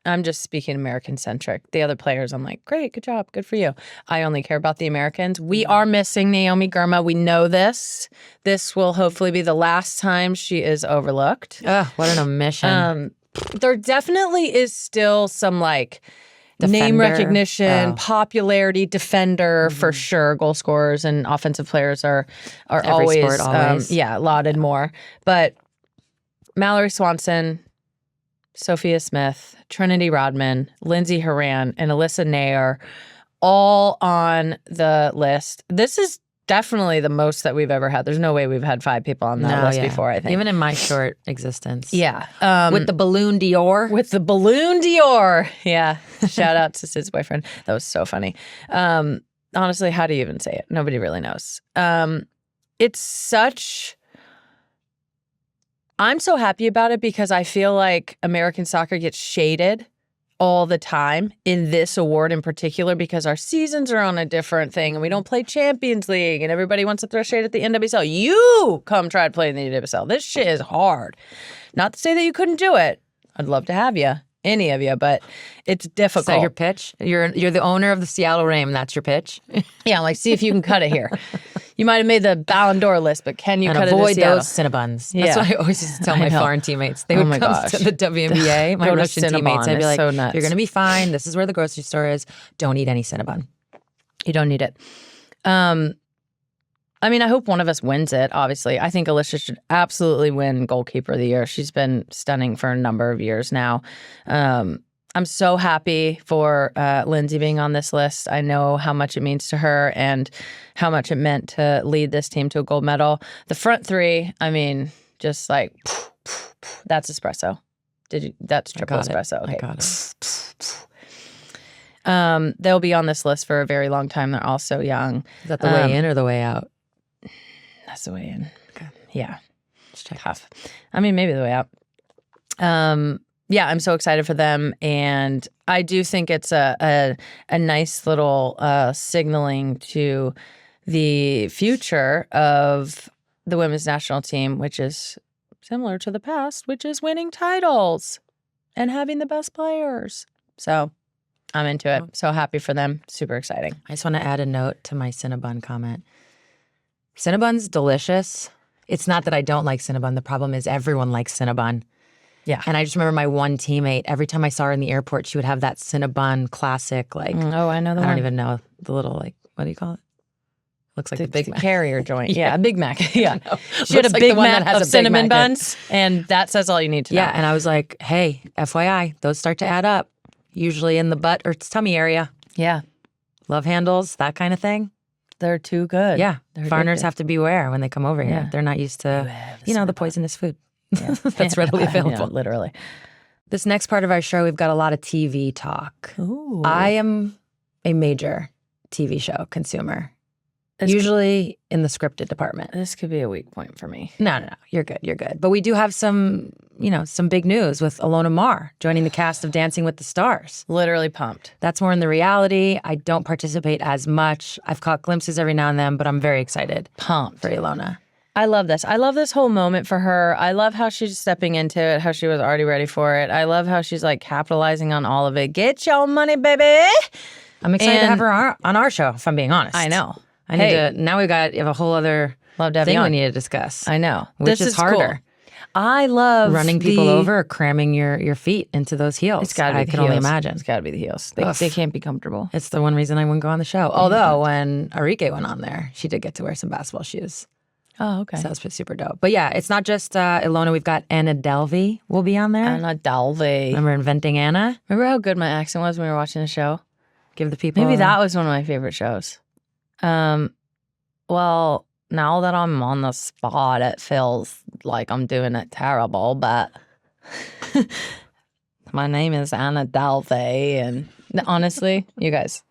I'm just speaking American-centric. The other players, I'm like, great, good job, good for you. I only care about the Americans. We are missing Naomi Girma. We know this. This will hopefully be the last time she is overlooked. What an omission. There definitely is still some like name Defender? recognition, popularity, defender for sure. Goal scorers and offensive players are Every always, sport, always. lauded more. But Mallory Swanson, Sophia Smith, Trinity Rodman, Lindsay Horan, and Alyssa Nair, all on the list. This is definitely the most that we've ever had. There's no way we've had 5 people on that list before, I think. Even in my short existence. Yeah. With the Balloon Dior. With the Balloon Dior. Yeah. Shout out to Sid's boyfriend. That was so funny. Honestly, how do you even say it? Nobody really knows. It's such... I'm so happy about it because I feel like American soccer gets shaded all the time in this award in particular because our seasons are on a different thing and we don't play Champions League and everybody wants to throw shade at the NWSL. You come try to play in the NWSL. This shit is hard. Not to say that you couldn't do it. I'd love to have you, any of you, but it's difficult. Is that your pitch? You're the owner of the Seattle Reign. That's your pitch? Yeah, I'm like, see if you can cut it here. You might have made the Ballon d'Or list, but can you and cut it avoid to Seattle? those Cinnabons. Yeah. That's what I always used to tell I my know. foreign teammates. They would come to the WNBA, my Go to Russian Cinnabon. teammates. I'd be It's like, so nuts. you're going to be fine. This is where the grocery store is. Don't eat any Cinnabon. You don't need it. I mean, I hope one of us wins it, obviously. I think Alicia should absolutely win Goalkeeper of the Year. She's been stunning for a number of years now. I'm so happy for Lindsay being on this list. I know how much it means to her and how much it meant to lead this team to a gold medal. The front 3, I mean, just like, that's espresso. That's triple espresso. Okay. I got it. They'll be on this list for a very long time. They're all so young. Is that the way in or the way out? That's the way in. Okay. Yeah. Just check. Tough. I mean, maybe the way out. Yeah, I'm so excited for them, and I do think it's a nice little signaling to the future of the women's national team, which is similar to the past, which is winning titles and having the best players. So I'm into it. So happy for them. Super exciting. I just want to add a note to my Cinnabon comment. Cinnabon's delicious. It's not that I don't like Cinnabon. The problem is everyone likes Cinnabon. Yeah. And I just remember my one teammate, every time I saw her in the airport, she would have that Cinnabon classic, like, Oh, I know the I one. don't even know, the little, like, what do you call it? Looks like the Big Mac. carrier joint. Yeah, a Big Mac. Yeah. She Looks had a like Big the one that Mac has of a Big cinnamon Mac in it. buns, and that says all you need to know. Yeah, and I was like, hey, FYI, those start to add up, usually in the butt or tummy area. Yeah. Love handles, that kind of thing. They're too good. Yeah, They're foreigners addictive. have to beware when they come over here. Yeah. They're not used to, have you know, the Cinnabon. poisonous food. Yeah. That's readily available. Literally. This next part of our show, we've got a lot of TV talk. Ooh. I am a major TV show consumer, This usually in the scripted department. This could be a weak point for me. No, you're good, you're good. But we do have some big news with Ilona Maher joining the cast of Dancing with the Stars. Literally pumped. That's more in the reality. I don't participate as much. I've caught glimpses every now and then, but I'm very excited Pumped. for Ilona. I love this. I love this whole moment for her. I love how she's stepping into it, how she was already ready for it. I love how she's like capitalizing on all of it. Get your money, baby. I'm excited to And- have her on our show, if I'm being honest. I know. I need to, now we have a whole other Love to have thing you we on. need to discuss. I know. Which This is harder. Cool. I love Running people the- over or cramming your feet into those heels. It's got to be I the can heels. only imagine. It's got to be the heels. Ugh. They can't be comfortable. It's the one reason I wouldn't go on the show. Although when Arike went on there, she did get to wear some basketball shoes. Oh, okay. So that was super dope. But yeah, it's not just Ilona. We've got Anna Delvey will be on there. Anna Delvey. Remember Inventing Anna? Remember how good my accent was when we were watching the show? Give the people... Maybe that was one of my favorite shows. Well, now that I'm on the spot, it feels like I'm doing it terrible, but My name is Anna Dalve. And honestly, you guys,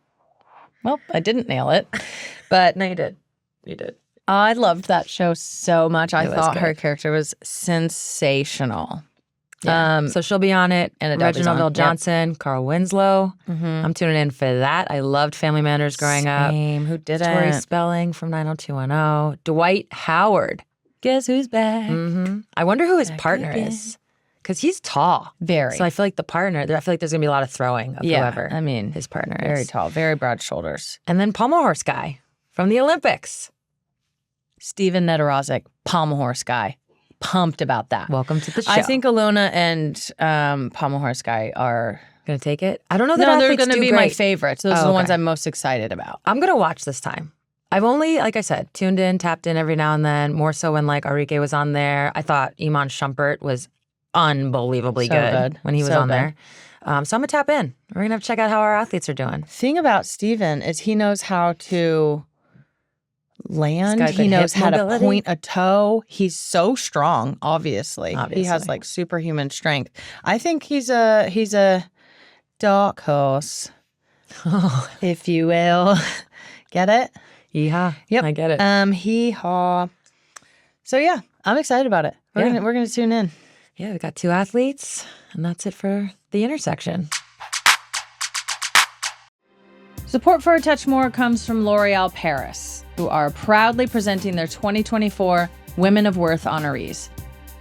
well, I didn't nail it. But No, you did. You did. I loved that show so much. I was thought good. her character was sensational. Yeah. So she'll be on it. And Adobe's Reginald on. Bill Yep. Johnson, Carl Winslow. I'm tuning in for that. I loved Family Matters growing up. Same. Who didn't? Tori Spelling from 90210. Dwight Howard. Guess who's back? I wonder who his partner is. Because he's tall. Very. So I feel like I feel like there's going to be a lot of throwing of whoever I mean, his partner very is. tall, very broad shoulders. And then pommel horse guy from the Olympics. Steven Nedorozic, pommel horse guy. Pumped about that. Welcome to the show. I think Alona and pommel horse guy are going to take it. I don't know that no, they're athletes going to do be my great. favorites. Those are the ones I'm most excited about. I'm going to watch this time. I've only, like I said, tuned in, tapped in every now and then, more so when like Enrique was on there. I thought Iman Shumpert was unbelievably So good when he was So on good. there. So I'm going to tap in. We're going to have to check out how our athletes are doing. Thing about Steven is he knows how to land. This guy's He got knows hip how to mobility. point a toe. He's so strong, obviously. He has Obviously. like superhuman strength. I think he's a dark horse, if you will. Get it? Yeehaw. Yep. I get it. Hee-haw. So yeah, I'm excited about it. We're gonna tune in. Yeah, we got 2 athletes, and that's it for the intersection. Support for A Touch More comes from L'Oreal Paris, who are proudly presenting their 2024 Women of Worth honorees.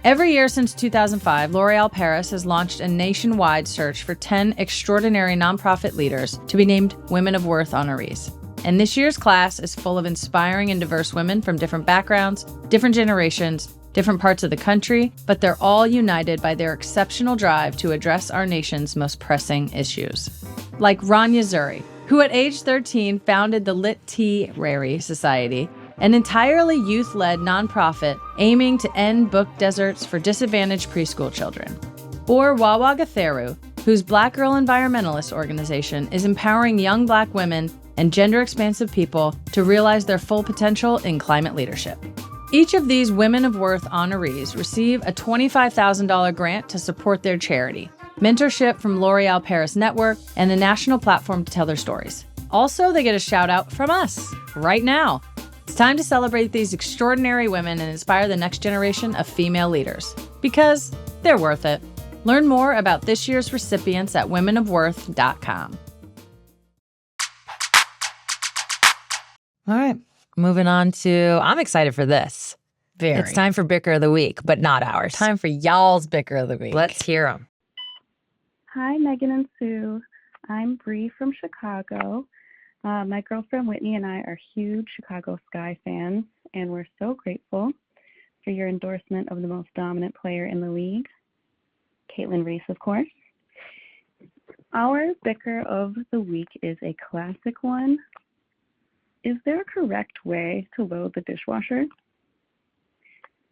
Every year since 2005, L'Oreal Paris has launched a nationwide search for 10 extraordinary nonprofit leaders to be named Women of Worth honorees. And this year's class is full of inspiring and diverse women from different backgrounds, different generations, different parts of the country, but they're all united by their exceptional drive to address our nation's most pressing issues. Like Rania Zuri, who at age 13 founded the Literary Society, an entirely youth-led nonprofit aiming to end book deserts for disadvantaged preschool children. Or Wawa Gatheru, whose Black Girl Environmentalist organization is empowering young Black women and gender-expansive people to realize their full potential in climate leadership. Each of these Women of Worth honorees receive a $25,000 grant to support their charity, mentorship from L'Oreal Paris Network, and a national platform to tell their stories. Also, they get a shout out from us right now. It's time to celebrate these extraordinary women and inspire the next generation of female leaders, because they're worth it. Learn more about this year's recipients at womenofworth.com. All right. Moving on to, I'm excited for this. Very. It's time for Bicker of the Week, but not ours. Time for y'all's Bicker of the Week. Let's hear them. Hi, Megan and Sue. I'm Bree from Chicago. My girlfriend Whitney and I are huge Chicago Sky fans, and we're so grateful for your endorsement of the most dominant player in the league, Caitlin Reese, of course. Our Bicker of the Week is a classic one. Is there a correct way to load the dishwasher?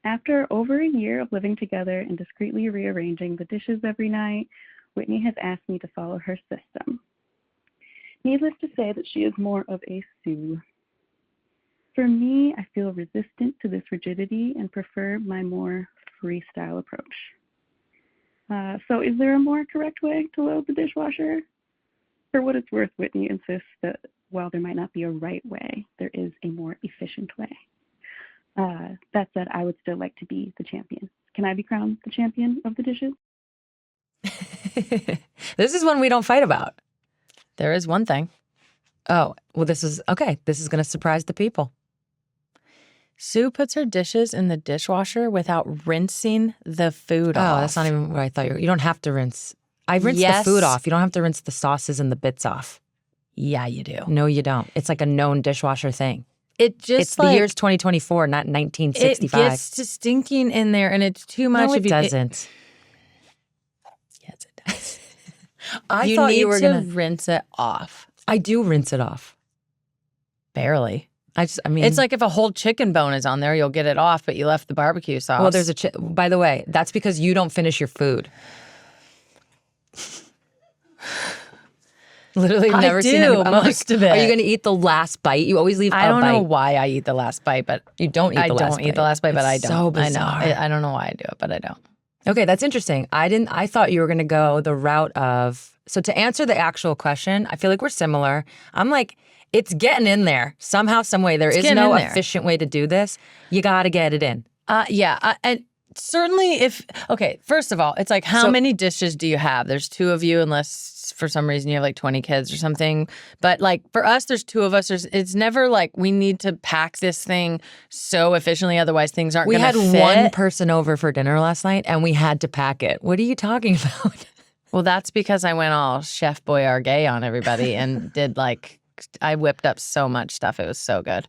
After over a year of living together and discreetly rearranging the dishes every night, Whitney has asked me to follow her system. Needless to say that she is more of a Sue. For me, I feel resistant to this rigidity and prefer my more freestyle approach. So is there a more correct way to load the dishwasher? For what it's worth, Whitney insists that while there might not be a right way, there is a more efficient way. That said, I would still like to be the champion. Can I be crowned the champion of the dishes? This is one we don't fight about. There is one thing. Oh, well, this is going to surprise the people. Sue puts her dishes in the dishwasher without rinsing the food off. Oh, that's not even what I thought. You don't have to rinse. I rinse Yes. the food off. You don't have to rinse the sauces and the bits off. Yeah, you do. No, you don't. It's like a known dishwasher thing. It just It's the year's 2024, not 1965. It gets to stinking in there, and it's too much. No, if it you, doesn't. yes, it does. I you thought need you were to going to. rinse it off. I do rinse it off. Barely. I mean. It's like if a whole chicken bone is on there, you'll get it off, but you left the barbecue sauce. Well, there's by the way, that's because you don't finish your food. Literally I never seen do, anyone. most of it. Are you going to eat the last bite? You always leave I a don't bite. know why I eat the last bite, but You don't eat I the last don't bite. eat the last bite, but I It's don't. so bizarre. I know. I don't know why I do it, but I don't. Okay, that's interesting. I thought you were going to go the route of, so to answer the actual question, I feel like we're similar. I'm like, it's getting in there somehow, some way. There is no efficient way to do this. You got to get it in. And certainly okay, first of all, it's like, how many dishes do you have? There's 2 of you, unless for some reason you have like 20 kids or something. But like for us, there's 2 of us. It's never like we need to pack this thing so efficiently, otherwise things aren't going to fit. We had one person over for dinner last night and we had to pack it. What are you talking about? Well, that's because I went all Chef Boyardee on everybody and I whipped up so much stuff. It was so good.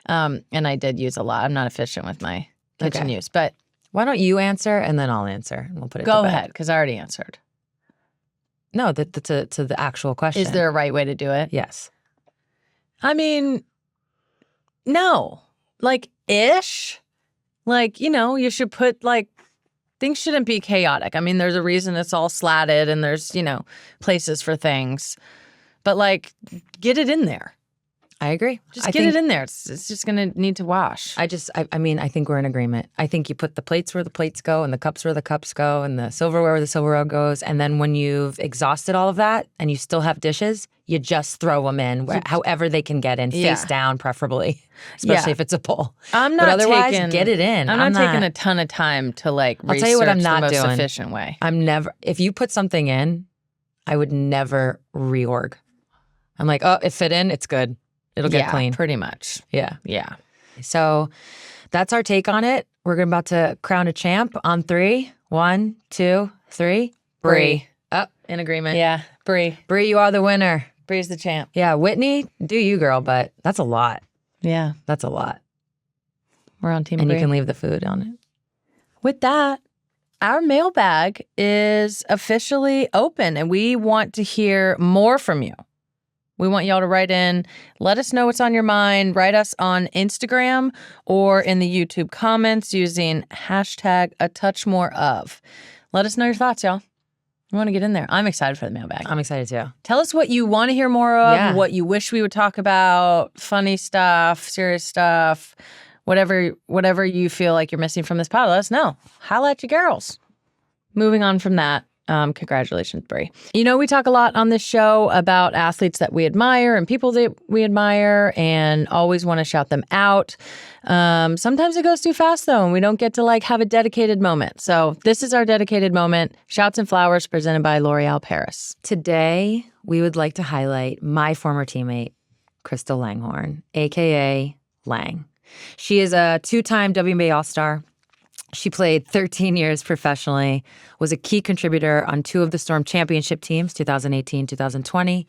And I did use a lot. I'm not efficient with my kitchen use, but why don't you answer and then I'll answer and we'll put it Go to bed. ahead, because I already answered. No, to the actual question. Is there a right way to do it? Yes. I mean, no. Like, ish. Like, you should put, like, things shouldn't be chaotic. I mean, there's a reason it's all slatted and there's, places for things. But, like, get it in there. I agree. Just get it in there. It's just going to need to wash. I think we're in agreement. I think you put the plates where the plates go and the cups where the cups go and the silverware where the silverware goes. And then when you've exhausted all of that and you still have dishes, you just throw them in however they can get in, face down preferably, especially if it's a bowl. I'm not but otherwise, get it in. I'm not taking a ton of time to I'll tell you what I'm not the most doing. efficient way. If you put something in, I would never reorg. I'm like, oh, it fit in, it's good. It'll get clean. Pretty much. Yeah. Yeah. So that's our take on it. We're about to crown a champ on 3. 1, 2, 3. Brie. In agreement. Yeah. Brie. Brie, you are the winner. Brie's the champ. Yeah. Whitney, do you, girl, but that's a lot. Yeah. That's a lot. We're on Team And Brie. you can leave the food on it. With that, our mailbag is officially open and we want to hear more from you. We want y'all to write in, let us know what's on your mind, write us on Instagram or in the YouTube comments using #ATouchMoreOf. Let us know your thoughts, y'all. We want to get in there. I'm excited for the mailbag. I'm excited too. Tell us what you want to hear more of, what you wish we would talk about, funny stuff, serious stuff, whatever you feel like you're missing from this pod. Let us know. Holla at you girls. Moving on from that. Congratulations, Brie. We talk a lot on this show about athletes that we admire and people that we admire and always want to shout them out. Sometimes it goes too fast, though, and we don't get to have a dedicated moment. So this is our dedicated moment. Shouts and Flowers presented by L'Oreal Paris. Today, we would like to highlight my former teammate, Crystal Langhorne, a.k.a. Lang. She is a 2-time WNBA All-Star. She played 13 years professionally, was a key contributor on 2 of the Storm championship teams, 2018, 2020.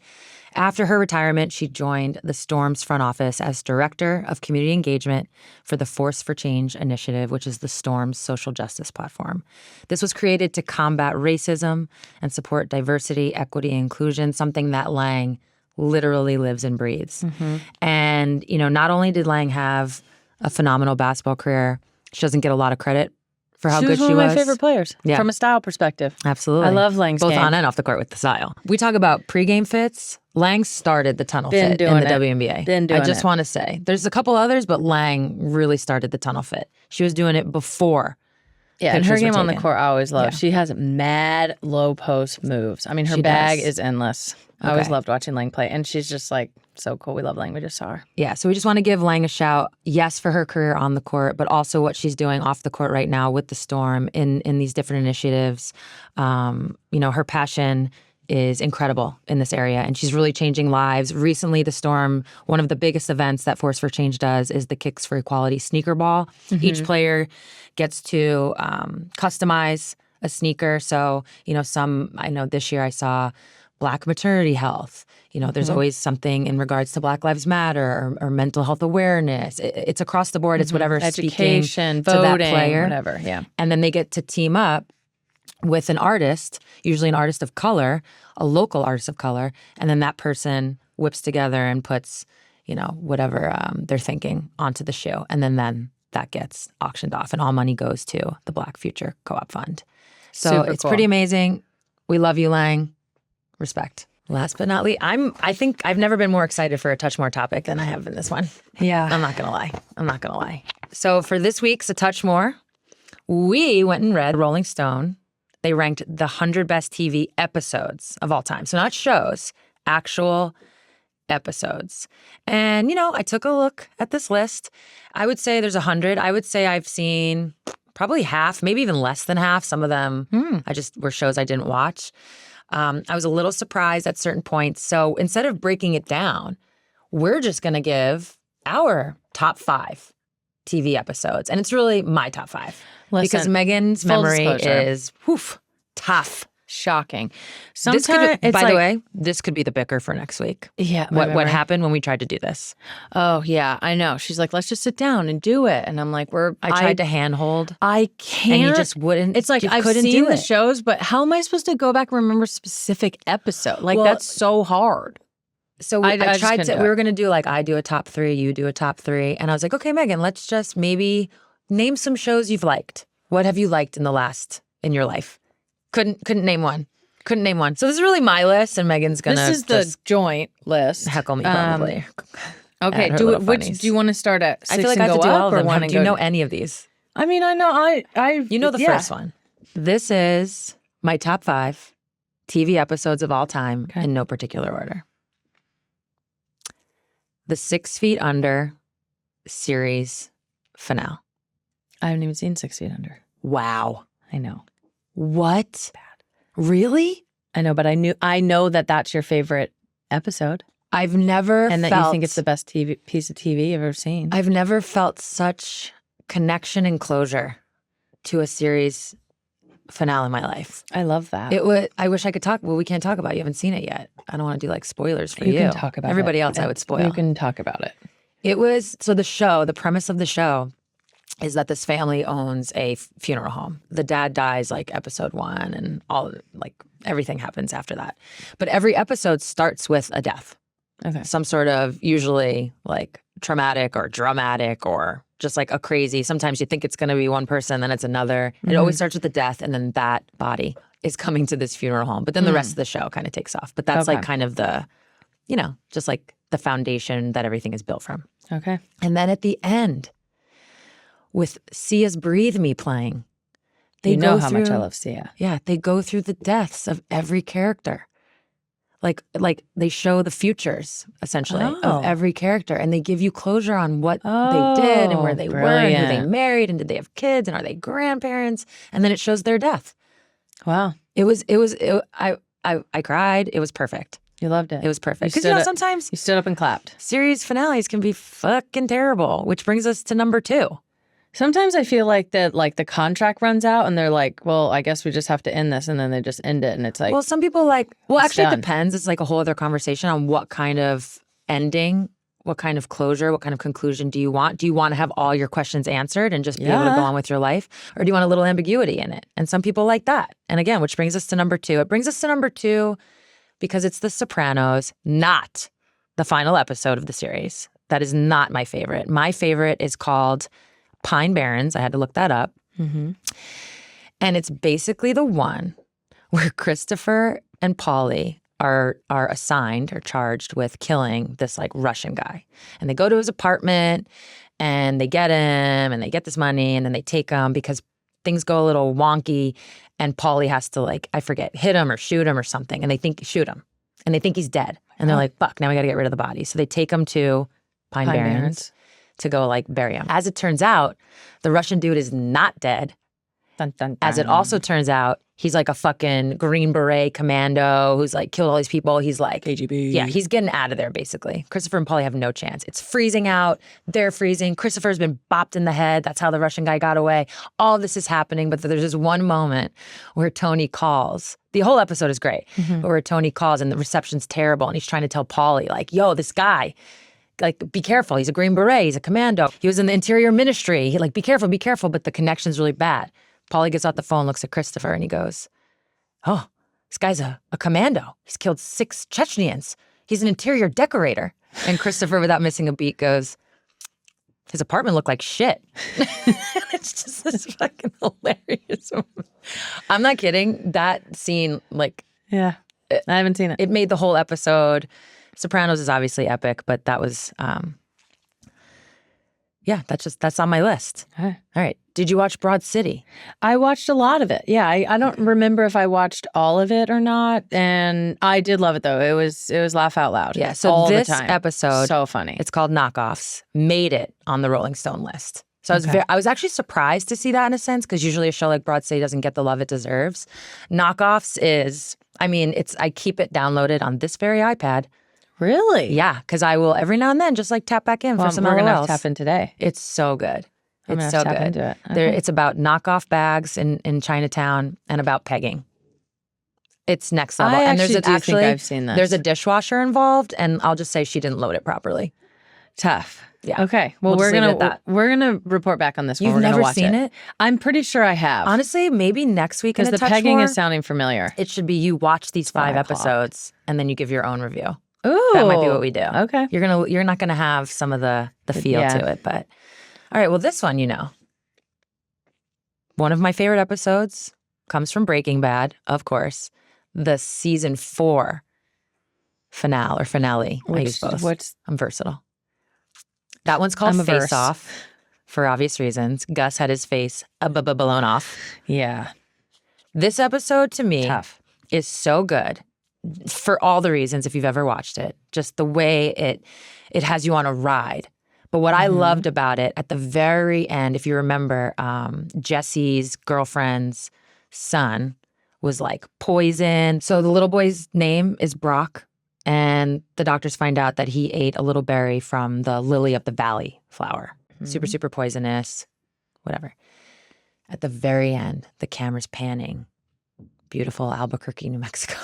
After her retirement, she joined the Storm's front office as Director of Community Engagement for the Force for Change initiative, which is the Storm's social justice platform. This was created to combat racism and support diversity, equity, and inclusion, something that Lang literally lives and breathes. Mm-hmm. And, not only did Lang have a phenomenal basketball career, she doesn't get a lot of credit for how good she was. She was one of my favorite players from a style perspective. Absolutely. I love Lang's both game. on and off the court with the style. We talk about pregame fits. Lang started the tunnel fit in the WNBA. I just want to say. There's a couple others, but Lang really started the tunnel fit. She was doing it before. Yeah, and her game on the court I always love. Yeah. She has mad low post moves. I mean, her bag is endless. I always loved watching Lang play. And she's just so cool. We love Lang. We just saw her. Yeah, so we just want to give Lang a shout, yes, for her career on the court, but also what she's doing off the court right now with the Storm in these different initiatives. Her passion is incredible in this area, and she's really changing lives. Recently, the Storm, one of the biggest events that Force for Change does is the Kicks for Equality sneaker ball. Mm-hmm. Each player gets to customize a sneaker. So, I know this year I saw Black maternity health. There's always something in regards to Black Lives Matter or mental health awareness. It's across the board. It's whatever education, speaking voting, to that player. Whatever, yeah. And then they get to team up with an artist, usually an artist of color, a local artist of color, and then that person whips together and puts, whatever they're thinking onto the shoe. And then that gets auctioned off, and all money goes to the Black Future Co-op Fund. So it's pretty amazing. We love you, Lang. Respect. Last but not least, I think I've never been more excited for a Touch More topic than I have in this one. Yeah. I'm not going to lie. So for this week's A Touch More, We went and read Rolling Stone. They ranked the 100 best TV episodes of all time. So not shows, actual episodes. And, I took a look at this list. I would say there's 100. I would say I've seen probably half, maybe even less than half. Some of them were shows I didn't watch. I was a little surprised at certain points. So instead of breaking it down, we're just going to give our top 5 TV episodes. And it's really my top 5. Listen, because Megan's memory is tough. Shocking. By the way, this could be the Bicker for next week. Yeah. What happened when we tried to do this? Oh, yeah, I know. She's like, let's just sit down and do it. And I'm like, I tried to handhold. I can't. And you just wouldn't. It's like, I've seen the shows, but how am I supposed to go back and remember a specific episode? Like, that's so hard. So I tried to, we were going to do like, I do a top 3, you do a top 3. And I was like, okay, Megan, let's just maybe name some shows you've liked. What have you liked in your life? Couldn't name one. Couldn't name one. So this is really my list, and Megan's gonna. This is the joint list. Heckle me probably. Okay. Do you want to start at 6 I feel like and I have go to do up, all of or them. one Do you know any of these? I mean, I know. You know the first one. This is my top 5 TV episodes of all time in no particular order. The 6 Feet Under series finale. I haven't even seen 6 Feet Under. Wow. I know. What? Bad. Really? I know, but I know that that's your favorite episode. I've never and felt, that you think it's the best piece of TV you've ever seen. I've never felt such connection and closure to a series finale in my life. I love that. I wish I could talk. Well, we can't talk about it. You haven't seen it yet. I don't want to do like spoilers for you. You can talk about everybody it. else. I would spoil. You can talk about it. It was the premise of the show is that this family owns a funeral home. The dad dies like episode 1 and everything happens after that. But every episode starts with a death. Okay. Some sort of usually like traumatic or dramatic or just like a crazy. Sometimes you think it's going to be one person, then it's another. It always starts with a death, and then that body is coming to this funeral home. But then the rest of the show kind of takes off. But that's like kind of the, just like the foundation that everything is built from. Okay. And then at the end, with Sia's Breathe Me playing. You know how much I love Sia. Yeah, they go through the deaths of every character. Like they show the futures, essentially, of every character. And they give you closure on what they did and where they were and who they married and did they have kids and are they grandparents? And then it shows their death. Wow. I cried. It was perfect. You loved it. It was perfect. Because sometimes you stood up and clapped. Series finales can be fucking terrible, which brings us to number 2. Sometimes I feel like that, like the contract runs out and they're like, well, I guess we just have to end this, and then they just end it, and it's like, well, some people actually done. It depends. It's like a whole other conversation on what kind of ending, what kind of closure, what kind of conclusion do you want? Do you want to have all your questions answered and just be able to go on with your life, or do you want a little ambiguity in it? And some people like that. And again, which brings us to number 2. It brings us to number 2 because it's The Sopranos, not the final episode of the series. That is not my favorite. My favorite is called Pine Barrens. I had to look that up. Mm-hmm. And it's basically the one where Christopher and Paulie are assigned or charged with killing this like Russian guy. And they go to his apartment and they get him and they get this money and then they take him because things go a little wonky and Paulie has to I forget, hit him or shoot him or something. And they think shoot him and they think he's dead. And they're like, fuck, now we got to get rid of the body. So they take him to Pine Barrens to go bury him. As it turns out, the Russian dude is not dead. Dun, dun, dun. As it also turns out, he's like a fucking Green Beret commando who's killed all these people. He's KGB. Yeah, he's getting out of there basically. Christopher and Paulie have no chance. It's freezing out. They're freezing. Christopher's been bopped in the head. That's how the Russian guy got away. All this is happening, but there's this one moment where Tony calls. The whole episode is great, but where Tony calls and the reception's terrible and he's trying to tell Paulie yo, this guy, be careful. He's a Green Beret. He's a commando. He was in the Interior Ministry. He be careful. But the connection's really bad. Paulie gets off the phone, looks at Christopher, and he goes, oh, this guy's a commando. He's killed 6 Chechens. He's an interior decorator. And Christopher, without missing a beat, goes, his apartment looked like shit. It's just this fucking hilarious moment. I'm not kidding. That scene, yeah, I haven't seen it. It made the whole episode. Sopranos is obviously epic, but that was Yeah, that's on my list. Okay. All right. Did you watch Broad City? I watched a lot of it. Yeah, I don't remember if I watched all of it or not, and I did love it though. It was laugh out loud. Yeah. So all this the time. episode, so funny. it's called Knockoffs, made it on the Rolling Stone list. So Okay. I was actually surprised to see that in a sense, because usually a show like Broad City doesn't get the love it deserves. Knockoffs is, I keep it downloaded on this very iPad. Really? Yeah, because I will every now and then just like tap back in for some We're gonna have LOLs. to tap in today. It's so good. I'm It's gonna so have to tap good. into it. It's about knockoff bags in Chinatown and about pegging. It's next level. I And there's actually an, do think I've seen this. There's a dishwasher involved, and I'll just say she didn't load it properly. Tough. Yeah. Okay. Well, We'll just leave it at that. we're gonna report back on this one. You've We're gonna never watch seen it? I'm pretty sure I have. Honestly, maybe next week in because a the touch pegging more, is sounding familiar. it should be you watch these 5 5 o'clock. episodes and then you give your own review. Ooh, That might be what we do. Okay. You're not gonna have some of the feel Yeah. to it, but all right. Well, this one, one of my favorite episodes comes from Breaking Bad, of course, the season 4 finale. I use both. I'm versatile. That one's called I'm a Face verse. Off for obvious reasons. Gus had his face blown off. Yeah. This episode to me Tough. is so good for all the reasons, if you've ever watched it. Just the way it has you on a ride. But what I loved about it at the very end, if you remember, Jesse's girlfriend's son was like poisoned. So the little boy's name is Brock. And the doctors find out that he ate a little berry from the lily of the valley flower. Super, super poisonous, whatever. At the very end, the camera's panning. Beautiful Albuquerque, New Mexico.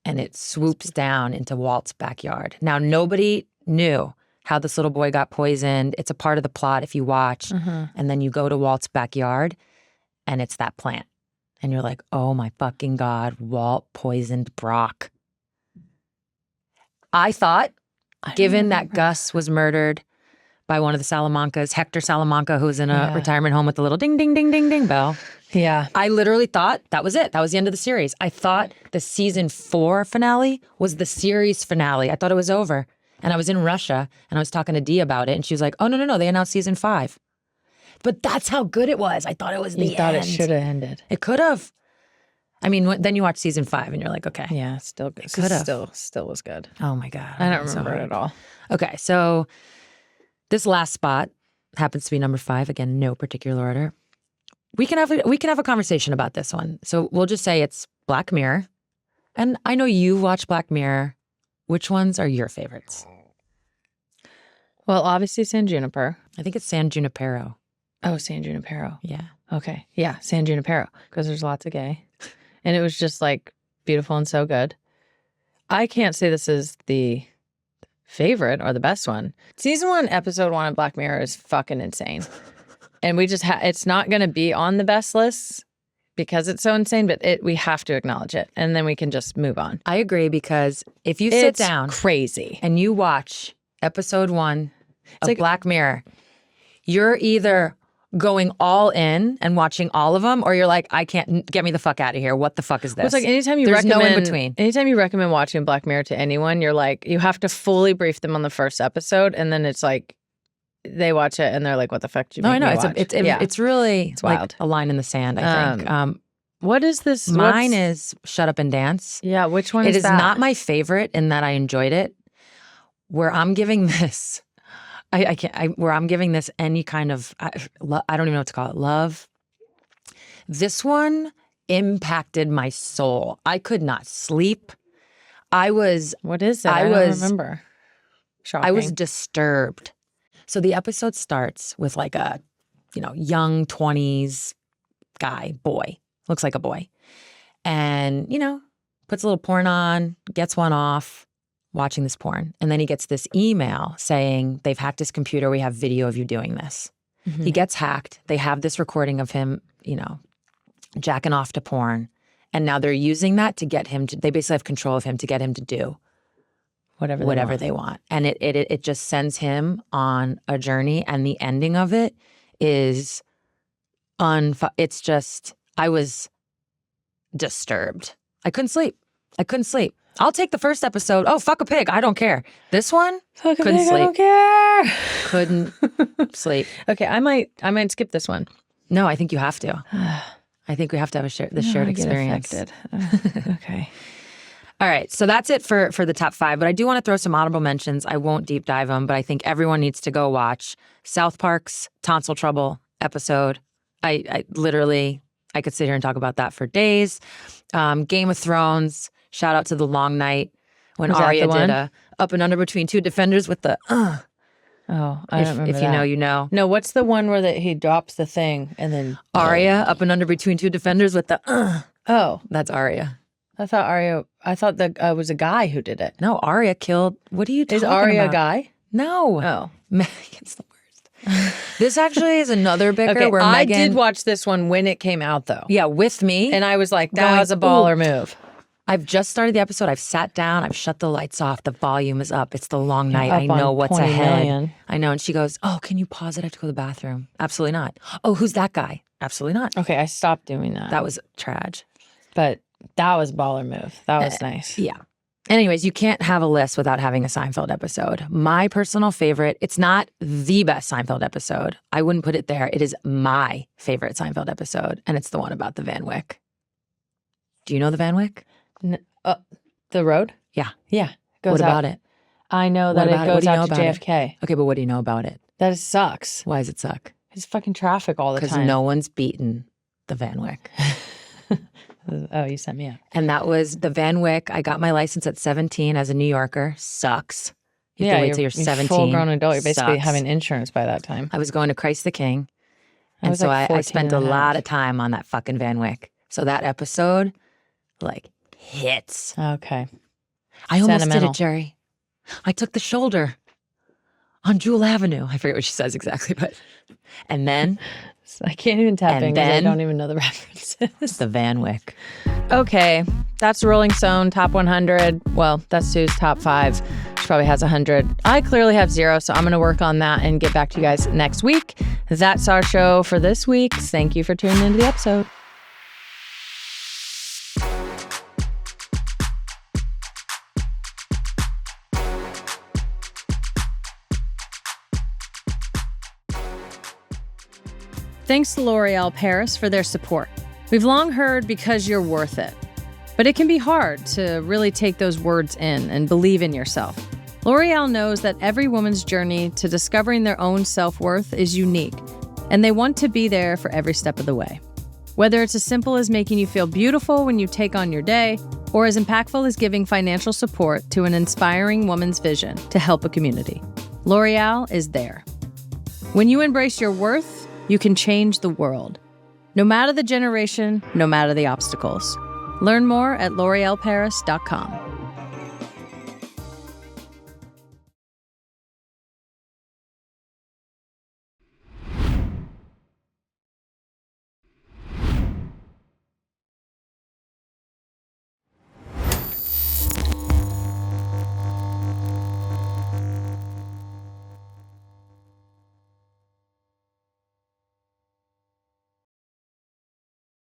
And it swoops down into Walt's backyard. Now, nobody knew how this little boy got poisoned. It's a part of the plot if you watch. And then you go to Walt's backyard and it's that plant. And you're like, oh my fucking God, Walt poisoned Brock. I thought, given that Gus was murdered by one of the Salamancas, Hector Salamanca, who's in a retirement home with a little ding, ding, ding, ding, ding bell. Yeah. I literally thought that was it. That was the end of the series. I thought the season 4 finale was the series finale. I thought it was over. And I was in Russia and I was talking to Dee about it. And she was like, oh, no. They announced season 5. But that's how good it was. I thought it was the end. You thought it should have ended. It could have. I mean, then you watch season 5 and you're like, okay. Yeah, still good. It could have. Still was good. Oh my God. I don't I'm so remember it at all. Okay, so this last spot happens to be number 5. Again, no particular order. We can have a conversation about this one. So we'll just say it's Black Mirror. And I know you watch Black Mirror. Which ones are your favorites? Well, obviously San Junipero. I think it's San Junipero. Oh, San Junipero. Yeah. Okay. Yeah, San Junipero. Because there's lots of gay. And it was just like beautiful and so good. I can't say this is the favorite or the best one. Season 1, episode 1 of Black Mirror is fucking insane. And we just it's not going to be on the best list because it's so insane, but we have to acknowledge it. And then we can just move on. I agree, because if you sit down crazy and you watch episode 1 of Black Mirror, you're either going all in and watching all of them, or you're like, I can't, get me the fuck out of here. What the fuck is this? It's like anytime you There's recommend, no in between. Anytime you recommend watching Black Mirror to anyone, you're like, you have to fully brief them on the first episode, and then it's like they watch it and they're like, what the fuck did you make I know. me It's watch? it's really It's wild. like a line in the sand, I think. What is this? Mine is Shut Up and Dance. Yeah, which one It is is that? not my favorite in that I enjoyed it. Where I'm giving this, where I'm giving this any kind of, I don't even know what to call it, love. This one impacted my soul. I could not sleep. What is it? I don't remember. Shocking. I was disturbed. So the episode starts with like a, young 20s guy, boy, looks like a boy. And, puts a little porn on, gets one off, watching this porn. And then he gets this email saying, they've hacked his computer. We have video of you doing this. Mm-hmm. He gets hacked. They have this recording of him, jacking off to porn. And now they're using that to get him to, they basically have control of him to get him to do whatever they want. And it just sends him on a journey. And the ending of it is it's just, I was disturbed. I couldn't sleep. I'll take the first episode. Oh, fuck a pig. I don't care. This one, couldn't sleep. I don't care. Couldn't sleep. Okay, I might skip this one. No, I think you have to. I think we have to have this shared experience. Okay. All right, so that's it for the top 5. But I do want to throw some honorable mentions. I won't deep dive them, but I think everyone needs to go watch South Park's Tonsil Trouble episode. I literally, I could sit here and talk about that for days. Game of Thrones, shout out to The Long Night when Arya did a up and under between 2 defenders with the Oh, I don't remember if you that. know, you know. No, what's the one where he drops the thing and then Arya up and under between 2 defenders with the Oh, that's Arya. I thought that was a guy who did it. No, Arya killed. What are you talking Is about? Arya a guy? No. Oh. Megan's the worst. This actually is another Bicker Okay, where I Megan did watch this one when it came out though. Yeah, with me. And I was like, that Going, was a baller move. I've just started the episode. I've sat down. I've shut the lights off. The volume is up. It's the long night. Up I know on what's 20 ahead. million. I know. And she goes, oh, can you pause it? I have to go to the bathroom. Absolutely not. Oh, who's that guy? Absolutely not. Okay, I stopped doing that. That was trash. But that was baller move. That was nice. Yeah. Anyways, you can't have a list without having a Seinfeld episode. My personal favorite, it's not the best Seinfeld episode. I wouldn't put it there. It is my favorite Seinfeld episode, and it's the one about the Van Wyck. Do you know the Van Wyck? The road? Yeah. Yeah. What about it? I know that What about it it? What goes do you know out to about it? JFK. Okay, but what do you know about it? That it sucks. Why does it suck? It's fucking traffic all the Because time. no one's beaten the Van Wyck. Oh, you sent me up. And that was the Van Wyck. I got my license at 17 as a New Yorker. Sucks. You have to wait till you're 17. Full-grown adult. You're basically Sucks. having insurance by that time. I was going to Christ the King. I And was so like I 14 spent a and a lot half. of time on that fucking Van Wyck. So that episode, hits. Okay. I almost did Sentimental. it, Jerry. I took the shoulder on Jewel Avenue. I forget what she says exactly, but... And then I can't even tap in because I then- don't even know the references. the Van Wyck. Okay, that's Rolling Stone top 100. Well, that's Sue's top 5. She probably has 100. I clearly have 0, so I'm going to work on that and get back to you guys next week. That's our show for this week. Thank you for tuning into the episode. Thanks to L'Oreal Paris for their support. We've long heard because you're worth it. But it can be hard to really take those words in and believe in yourself. L'Oreal knows that every woman's journey to discovering their own self-worth is unique, and they want to be there for every step of the way. Whether it's as simple as making you feel beautiful when you take on your day, or as impactful as giving financial support to an inspiring woman's vision to help a community, L'Oreal is there. When you embrace your worth, you can change the world. No matter the generation, no matter the obstacles. Learn more at l'orealparis.com.